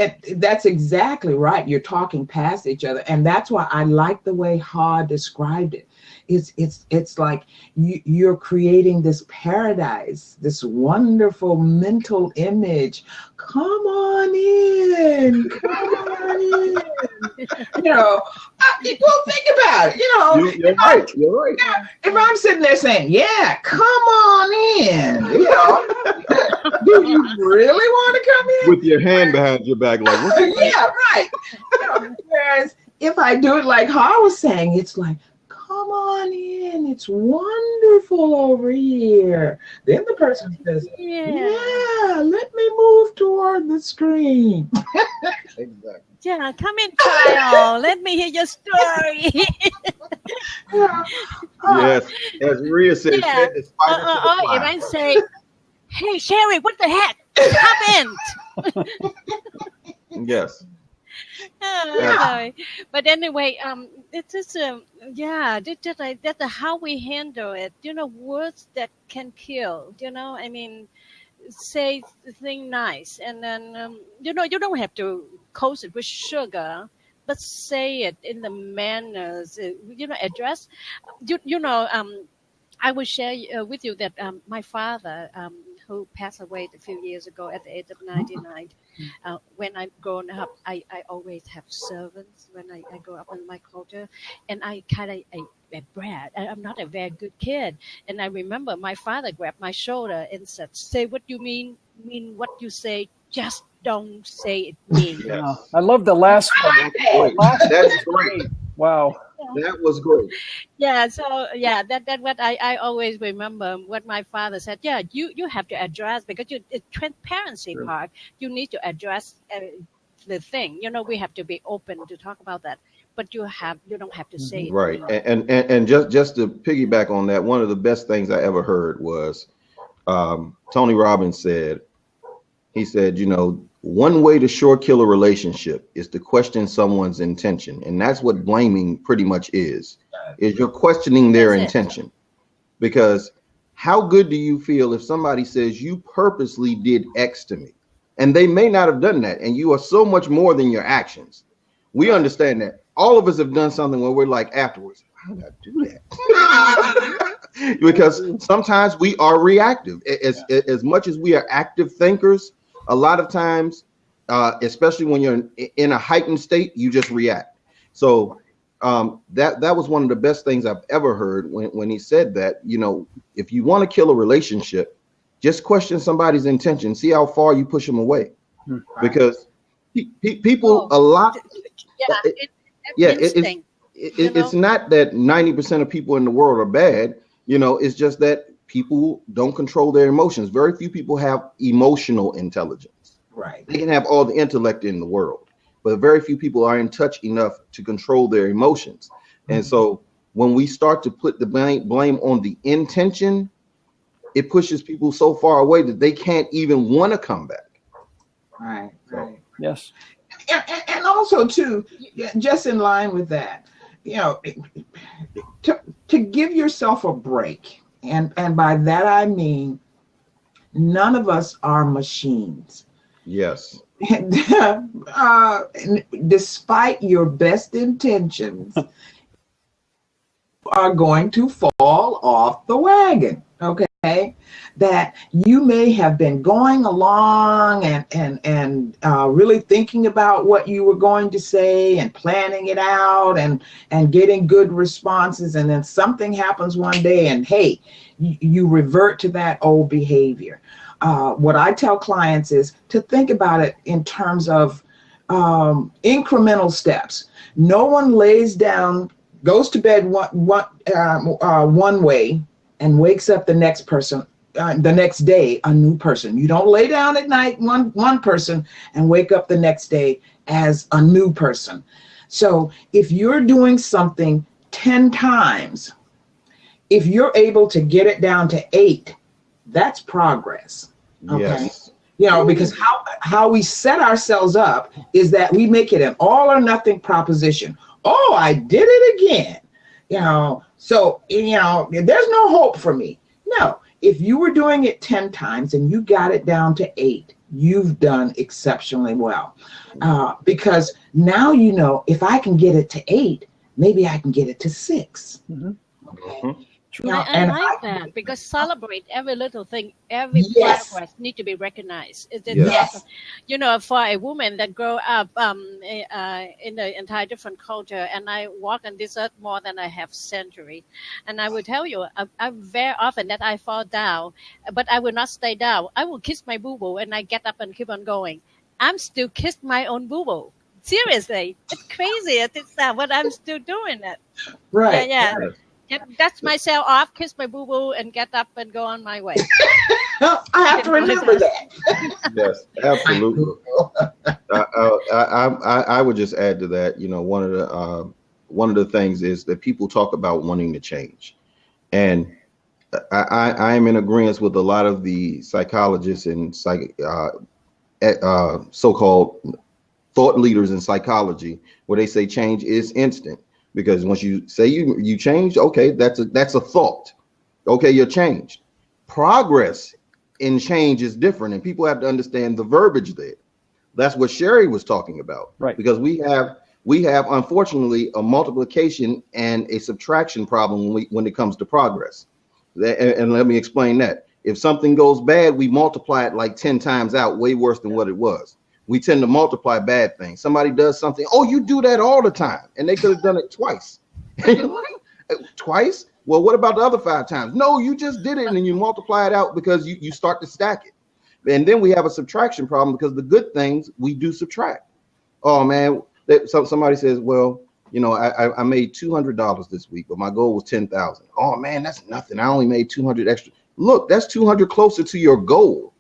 that's exactly right. You're talking past each other, and that's why I like the way Ha described it. It's like you're creating this paradise, this wonderful mental image. Come on in. Well, think about it. You're right. You're right. If I'm sitting there saying, "Yeah, come on in," do you really want to come in? With your hand behind your back, like, yeah, right. Whereas if I do it like Ha was saying, it's like, come on in, it's wonderful over here. Then the person says, yeah, let me move toward the screen. Exactly. Yeah, come in, Kyle. Let me hear your story. Yes, as Maria said, if I say, hey, Sherry, what the heck? Come in. Yes. But anyway, it is that's how we handle it. Words that can kill. say the thing nice, and then you don't have to coat it with sugar, but say it in the manners, address. I will share with you that my father, who passed away a few years ago at the age of 99, when I grown up, I always have servants when I grow up in my culture, and I kind of a brat. I'm not a very good kid, and I remember my father grabbed my shoulder and said, "Say what you mean what you say. Just don't say it mean." Yeah. I love the last part. That's great. Wow. That was great. Yeah, so that what I always remember what my father said. Yeah, you have to address, because the transparency part, you need to address the thing. We have to be open to talk about that, but you don't have to say it. Right. And just to piggyback on that, one of the best things I ever heard was Tony Robbins said, he said, one way to short kill a relationship is to question someone's intention. And that's what blaming pretty much is you're questioning their intention. Because how good do you feel if somebody says you purposely did X to me? And they may not have done that. And you are so much more than your actions. We understand that. All of us have done something where we're like afterwards, how did I do that? Because sometimes we are reactive. As much as we are active thinkers, a lot of times, especially when you're in a heightened state, you just react. So that was one of the best things I've ever heard when he said that, if you want to kill a relationship, just question somebody's intention. See how far you push them away. Because people, a lot. It's not that 90% of people in the world are bad. It's just that people don't control their emotions. Very few people have emotional intelligence. Right. They can have all the intellect in the world, but very few people are in touch enough to control their emotions. And so when we start to put the blame on the intention, it pushes people so far away that they can't even want to come back. Right. Right. Yes. And also too, just in line with that, to give yourself a break. And by that, I mean, none of us are machines. Yes. Despite your best intentions, are going to fall off the wagon. Okay. That you may have been going along and really thinking about what you were going to say and planning it out and getting good responses, and then something happens one day and hey, you revert to that old behavior. What I tell clients is to think about it in terms of incremental steps. No one lays down, goes to bed one way and wakes up the next day a new person. You don't lay down at night one person and wake up the next day as a new person. So if you're doing something 10 times, if you're able to get it down to 8, that's progress. Okay. Yes. Because how we set ourselves up is that we make it an all or nothing proposition. Oh, I did it again. So there's no hope for me. No, if you were doing it 10 times and you got it down to 8, you've done exceptionally well. Because now if I can get it to 8, maybe I can get it to 6. Mm-hmm. Okay. I like that, because celebrate every little thing, every progress need to be recognized. Yes. For a woman that grew up in the entire different culture, and I walk on this earth more than I have century, and I will tell you, I very often that I fall down, but I will not stay down. I will kiss my boo-boo and I get up and keep on going. I'm still kiss my own boo-boo. Seriously, it's crazy. It's that, but I'm still doing it. Right. Yeah. Dust myself off, kiss my boo-boo, and get up and go on my way. I have to remember that. Yes, absolutely. I would just add to that. One of the things is that people talk about wanting to change, and I am in agreement with a lot of the psychologists and so-called thought leaders in psychology, where they say change is instant. Because once you say you changed, okay, that's a thought. Okay, you're changed. Progress in change is different, and people have to understand the verbiage there. That's what Sherry was talking about, right? Because we have unfortunately a multiplication and a subtraction problem when it comes to progress. And let me explain that. If something goes bad, we multiply it like 10 times out, way worse than what it was. We tend to multiply bad things. Somebody does something, oh, you do that all the time, and they could have done it twice. Twice? Well, what about the other 5 times? No, you just did it, and then you multiply it out because you start to stack it. And then we have a subtraction problem because the good things we do subtract. Oh man, somebody says, well, you know, I made $200 this week, but my goal was 10,000. Oh man, that's nothing. I only made 200 extra. Look, that's 200 closer to your goal.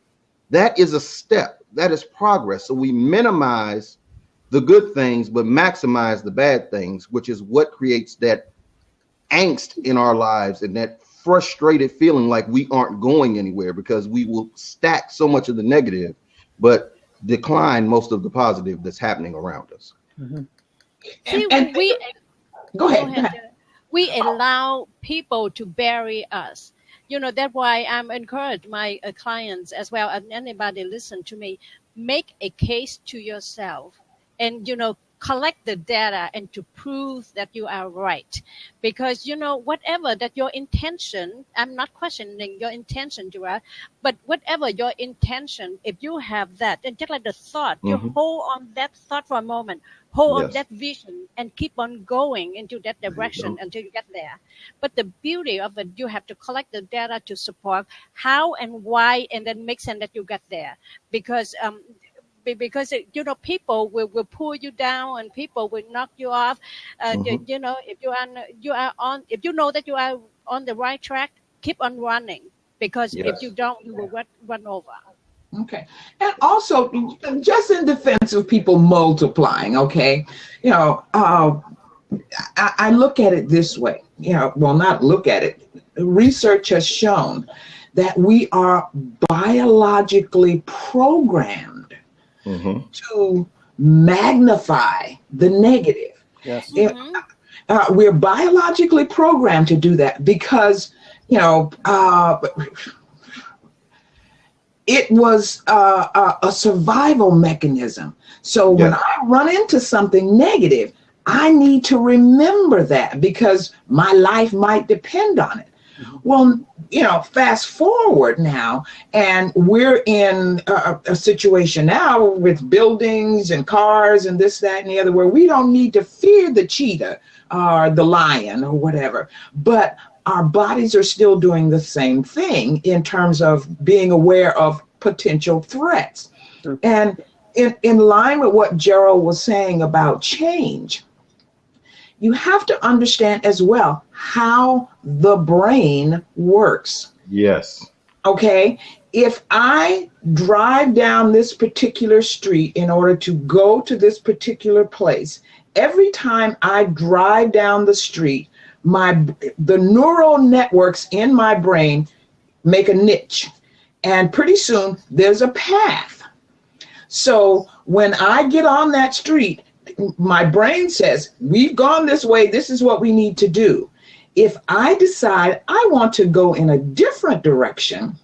That is a step. That is progress. So we minimize the good things, but maximize the bad things, which is what creates that angst in our lives and that frustrated feeling like we aren't going anywhere, because we will stack so much of the negative, but decline most of the positive that's happening around us. Mm-hmm. See, go ahead. We allow people to bury us. You know, that's why I'm encouraged my clients as well, and anybody listen to me, make a case to yourself and, you know, collect the data and to prove that you are right. Because, you know, whatever that your intention, I'm not questioning your intention, Gerard, but whatever your intention, if you have that, and just like the thought, you hold on that thought for a moment, hold on that vision and keep on going into that direction until you get there. But the beauty of it, you have to collect the data to support how and why, and then make sense that you get there. Because you know, people will pull you down and people will knock you off. You know, if you know that you are on the right track, keep on running, because if you don't, you will run over. Okay. And also, just in defense of people multiplying, okay, you know, I look at it this way, you know, well, not look at it. Research has shown that we are biologically programmed to magnify the negative. Yes. We're biologically programmed to do that because, you know, it was a survival mechanism. So when I run into something negative, I need to remember that because my life might depend on it. Well, you know, fast forward now, and we're in a situation now with buildings and cars and this, that, and the other, where we don't need to fear the cheetah or the lion or whatever, but our bodies are still doing the same thing in terms of being aware of potential threats. Sure. And in line with what Gerald was saying about change, you have to understand as well how the brain works. Yes. Okay. If I drive down this particular street in order to go to this particular place, every time I drive down the street, the neural networks in my brain make a niche, and pretty soon there's a path. So when I get on that street, my brain says, we've gone this way, this is what we need to do. If I decide I want to go in a different direction,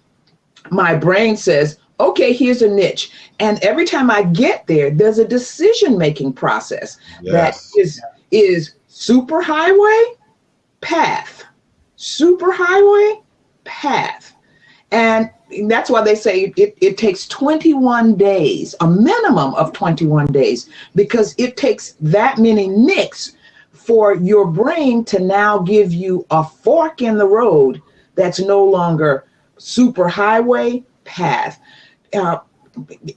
my brain says, okay, here's a niche. And every time I get there, there's a decision-making process that is superhighway, path, superhighway, path. And that's why they say it takes 21 days, a minimum of 21 days, because it takes that many nicks for your brain to now give you a fork in the road that's no longer superhighway, path. Am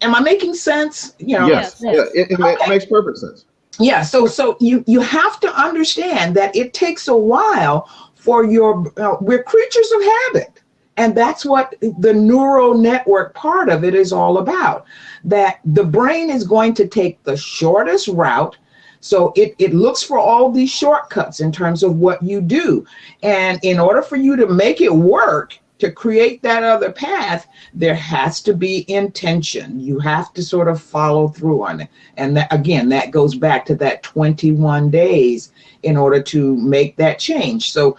I making sense? You know, yes. It makes perfect sense. Yeah, so you have to understand that it takes a while for we're creatures of habit. And that's what the neural network part of it is all about, that the brain is going to take the shortest route. So it looks for all these shortcuts in terms of what you do. And in order for you to make it work, to create that other path, there has to be intention. You have to sort of follow through on it. And that, again, that goes back to that 21 days in order to make that change. So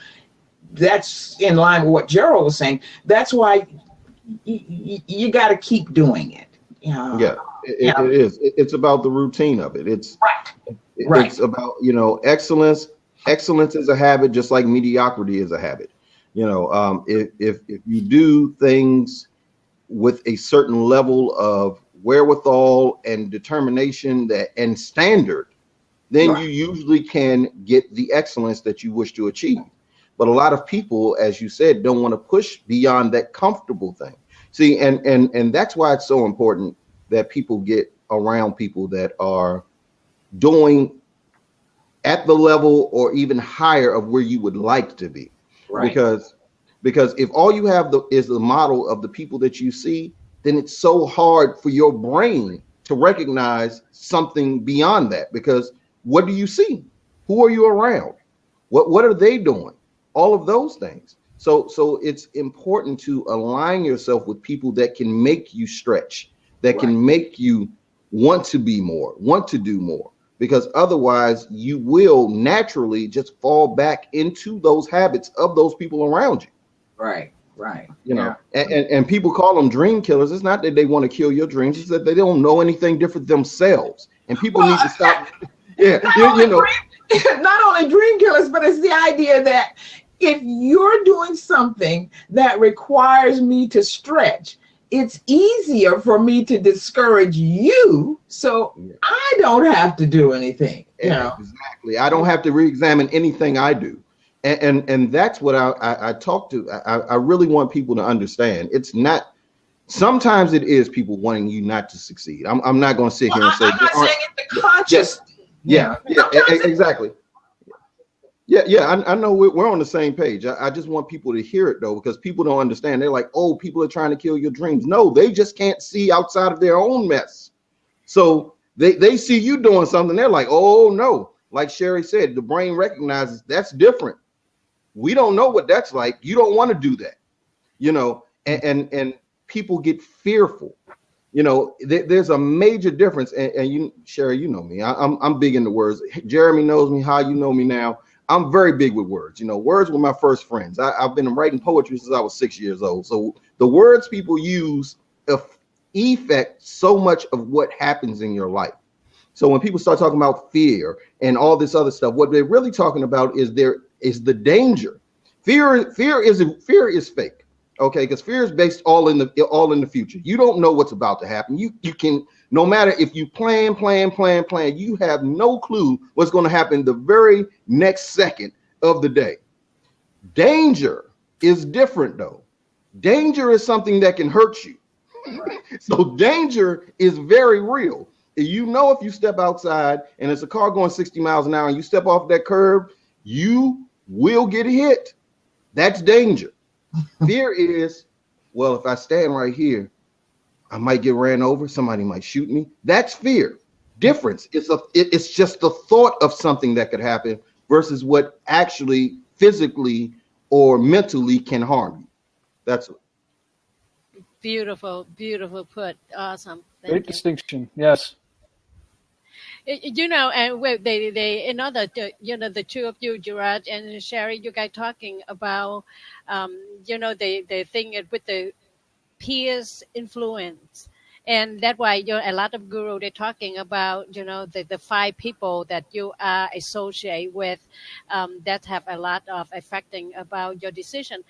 that's in line with what Gerald was saying. That's why you got to keep doing it. Yeah, it is. It's about the routine of it. It's right. It's about, excellence. Excellence is a habit, just like mediocrity is a habit. If you do things with a certain level of wherewithal and determination and standard, then you usually can get the excellence that you wish to achieve. But a lot of people, as you said, don't want to push beyond that comfortable thing. See, and that's why it's so important that people get around people that are doing at the level or even higher of where you would like to be. Right. Because if all you have is the model of the people that you see, then it's so hard for your brain to recognize something beyond that. Because what do you see? Who are you around? What are they doing? All of those things. So it's important to align yourself with people that can make you stretch, that can make you want to be more, want to do more. Because otherwise you will naturally just fall back into those habits of those people around you. Right. And people call them dream killers. It's not that they want to kill your dreams. It's that they don't know anything different themselves. And people need to stop. Not only dream killers, but it's the idea that if you're doing something that requires me to stretch, it's easier for me to discourage you, so I don't have to do anything. Exactly. I don't have to re-examine anything I do. And that's what I talk to. I really want people to understand. It's not. Sometimes it is people wanting you not to succeed. I'm not going to sit here and say. I'm not saying it's the conscious. Yeah, exactly. Yeah. I know we're on the same page. I just want people to hear it though, because people don't understand. They're like, oh, people are trying to kill your dreams. No, they just can't see outside of their own mess. So they see you doing something. They're like, oh no. Like Sherry said, the brain recognizes that's different. We don't know what that's like. You don't want to do that, and people get fearful. There's a major difference. And you, Sherry, you know me. I'm big into words. Jeremy knows me. How you know me now. I'm very big with words. Words were my first friends. I've been writing poetry since I was 6 years old. So the words people use affect so much of what happens in your life. So when people start talking about fear and all this other stuff, what they're really talking about is the danger. Fear is fake. Okay, because fear is based all in the future. You don't know what's about to happen. You can, no matter if you plan, you have no clue what's going to happen the very next second of the day. Danger is different though. Danger is something that can hurt you. So danger is very real. If you step outside and it's a car going 60 miles an hour and you step off that curb, you will get hit. That's danger. Fear is, well, if I stand right here, I might get ran over. Somebody might shoot me. That's fear. Difference. It's just the thought of something that could happen versus what actually physically or mentally can harm you. That's it. Beautiful put. Awesome. Great distinction. Yes. And the two of you, Gerard and Sherry, you guys talking about, the thing with the peers influence. And that's why a lot of guru, they're talking about, the 5 people that you are associated with that have a lot of affecting about your decision.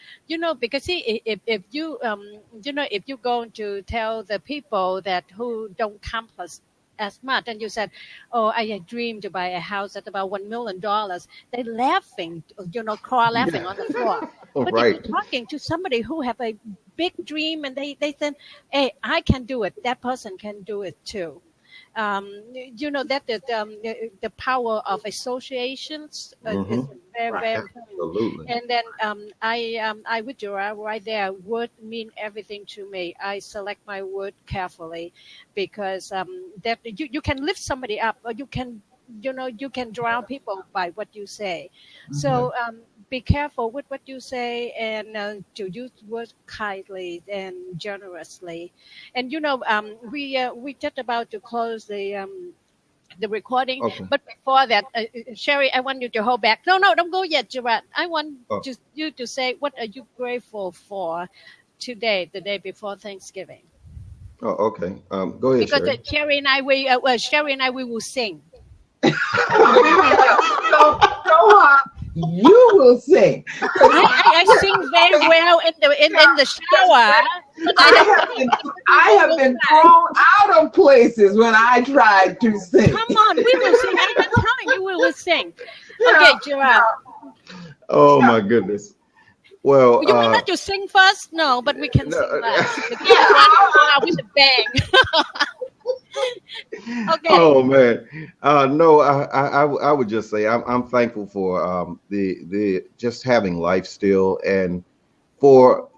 Because see, if you, if you go to tell the people that who don't accomplish as much, and you said, oh, I dreamed to buy a house at about $1 million, they're laughing, crawl laughing on the floor. But if you're talking to somebody who have a big dream and they said, hey, I can do it, that person can do it too. That the power of associations is very, very important. Absolutely. And then I with Gerard right there, word mean everything to me. I select my word carefully because that you can lift somebody up, or you can drown people by what you say. Mm-hmm. So be careful with what you say, and to use words kindly and generously. And we just about to close the recording, but before that, Sherry, I want you to hold back. No, don't go yet, Gerard. I want you to say, what are you grateful for today, the day before Thanksgiving. Oh, okay. Go ahead, Because Sherry. Sherry and I, we will sing. So, you will sing. I sing very well in the shower. I have been thrown out of places when I tried to sing. Come on, we will sing. I'm telling you, we will sing. Okay, Gerard. Oh my goodness. Well, You want us to sing first? No, but we can sing last. With a bang. Okay. Oh man, no, I would just say I'm thankful for the just having life still, and for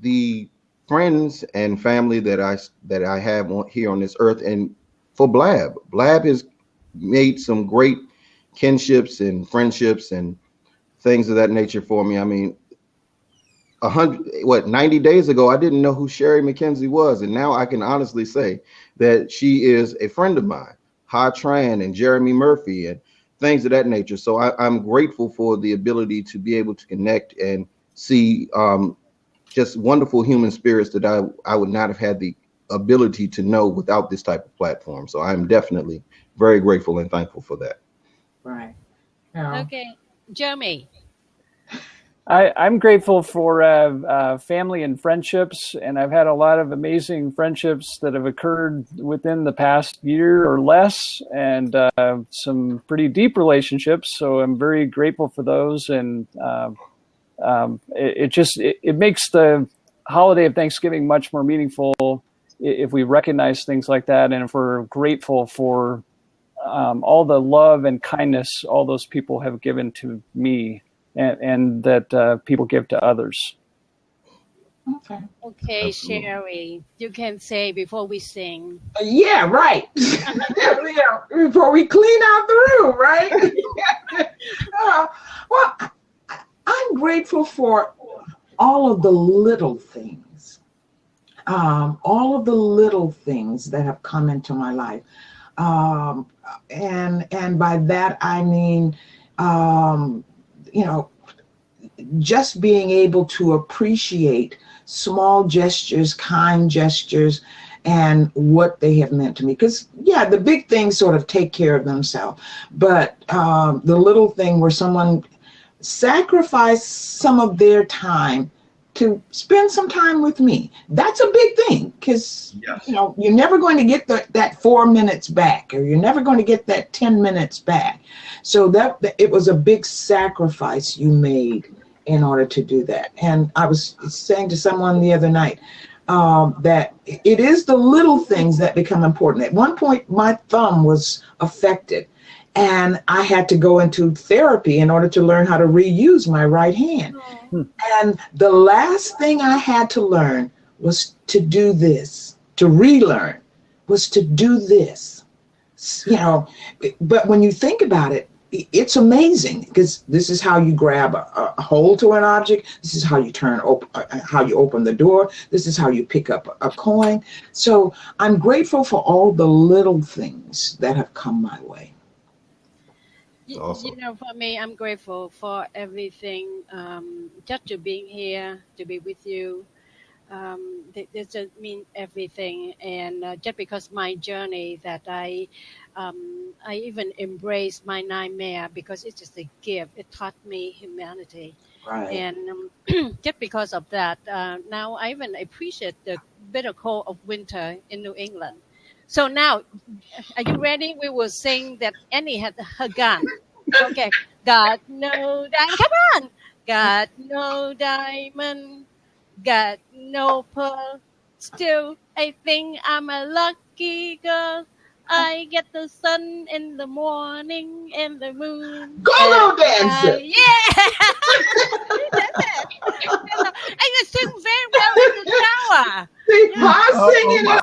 the friends and family that I have here on this earth, and for Blab. Blab has made some great kinships and friendships and things of that nature for me. I mean, 90 days ago, I didn't know who Sherry McKenzie was. And now I can honestly say that she is a friend of mine, Ha Tran and Jeremy Murphy and things of that nature. So I'm grateful for the ability to be able to connect and see just wonderful human spirits that I would not have had the ability to know without this type of platform. So I'm definitely very grateful and thankful for that. Right. Okay, Jeremy. I'm grateful for family and friendships, and I've had a lot of amazing friendships that have occurred within the past year or less, and some pretty deep relationships. So I'm very grateful for those, and it makes the holiday of Thanksgiving much more meaningful if we recognize things like that, and if we're grateful for all the love and kindness all those people have given to me. And that people give to others. Okay, Sherry, you can say before we sing. Yeah, right. Before we clean out the room, right? Well, I'm grateful for all of the little things. All of the little things that have come into my life. And by that, I mean, just being able to appreciate small gestures, kind gestures, and what they have meant to me. Because, yeah, the big things sort of take care of themselves. But the little thing where someone sacrificed some of their time to spend some time with me, that's a big thing. Because, you're never going to get that 4 minutes back, or you're never going to get that 10 minutes back. So that it was a big sacrifice you made in order to do that. And I was saying to someone the other night that it is the little things that become important. At one point, my thumb was affected, and I had to go into therapy in order to learn how to reuse my right hand. And the last thing I had to learn was to do this, to relearn, was to do this. But when you think about it, it's amazing, because this is how you grab a hold to an object. This is how you how you open the door. This is how you pick up a coin. So I'm grateful for all the little things that have come my way. Awesome. For me, I'm grateful for everything. Just to being here, to be with you. This just means everything, and just because my journey that I even embraced my nightmare, because it's just a gift. It taught me humanity, Right. and just because of that, now I even appreciate the bitter cold of winter in New England. So now, are you ready? We will sing that Annie had her gun. Okay, got no diamond. Come on, got no diamond. Got no pearl, still I think I'm a lucky girl. I get the sun in the morning and the moon. Go dancer. Yeah. That's it. I can sing very well in the shower. See, I'm singing it.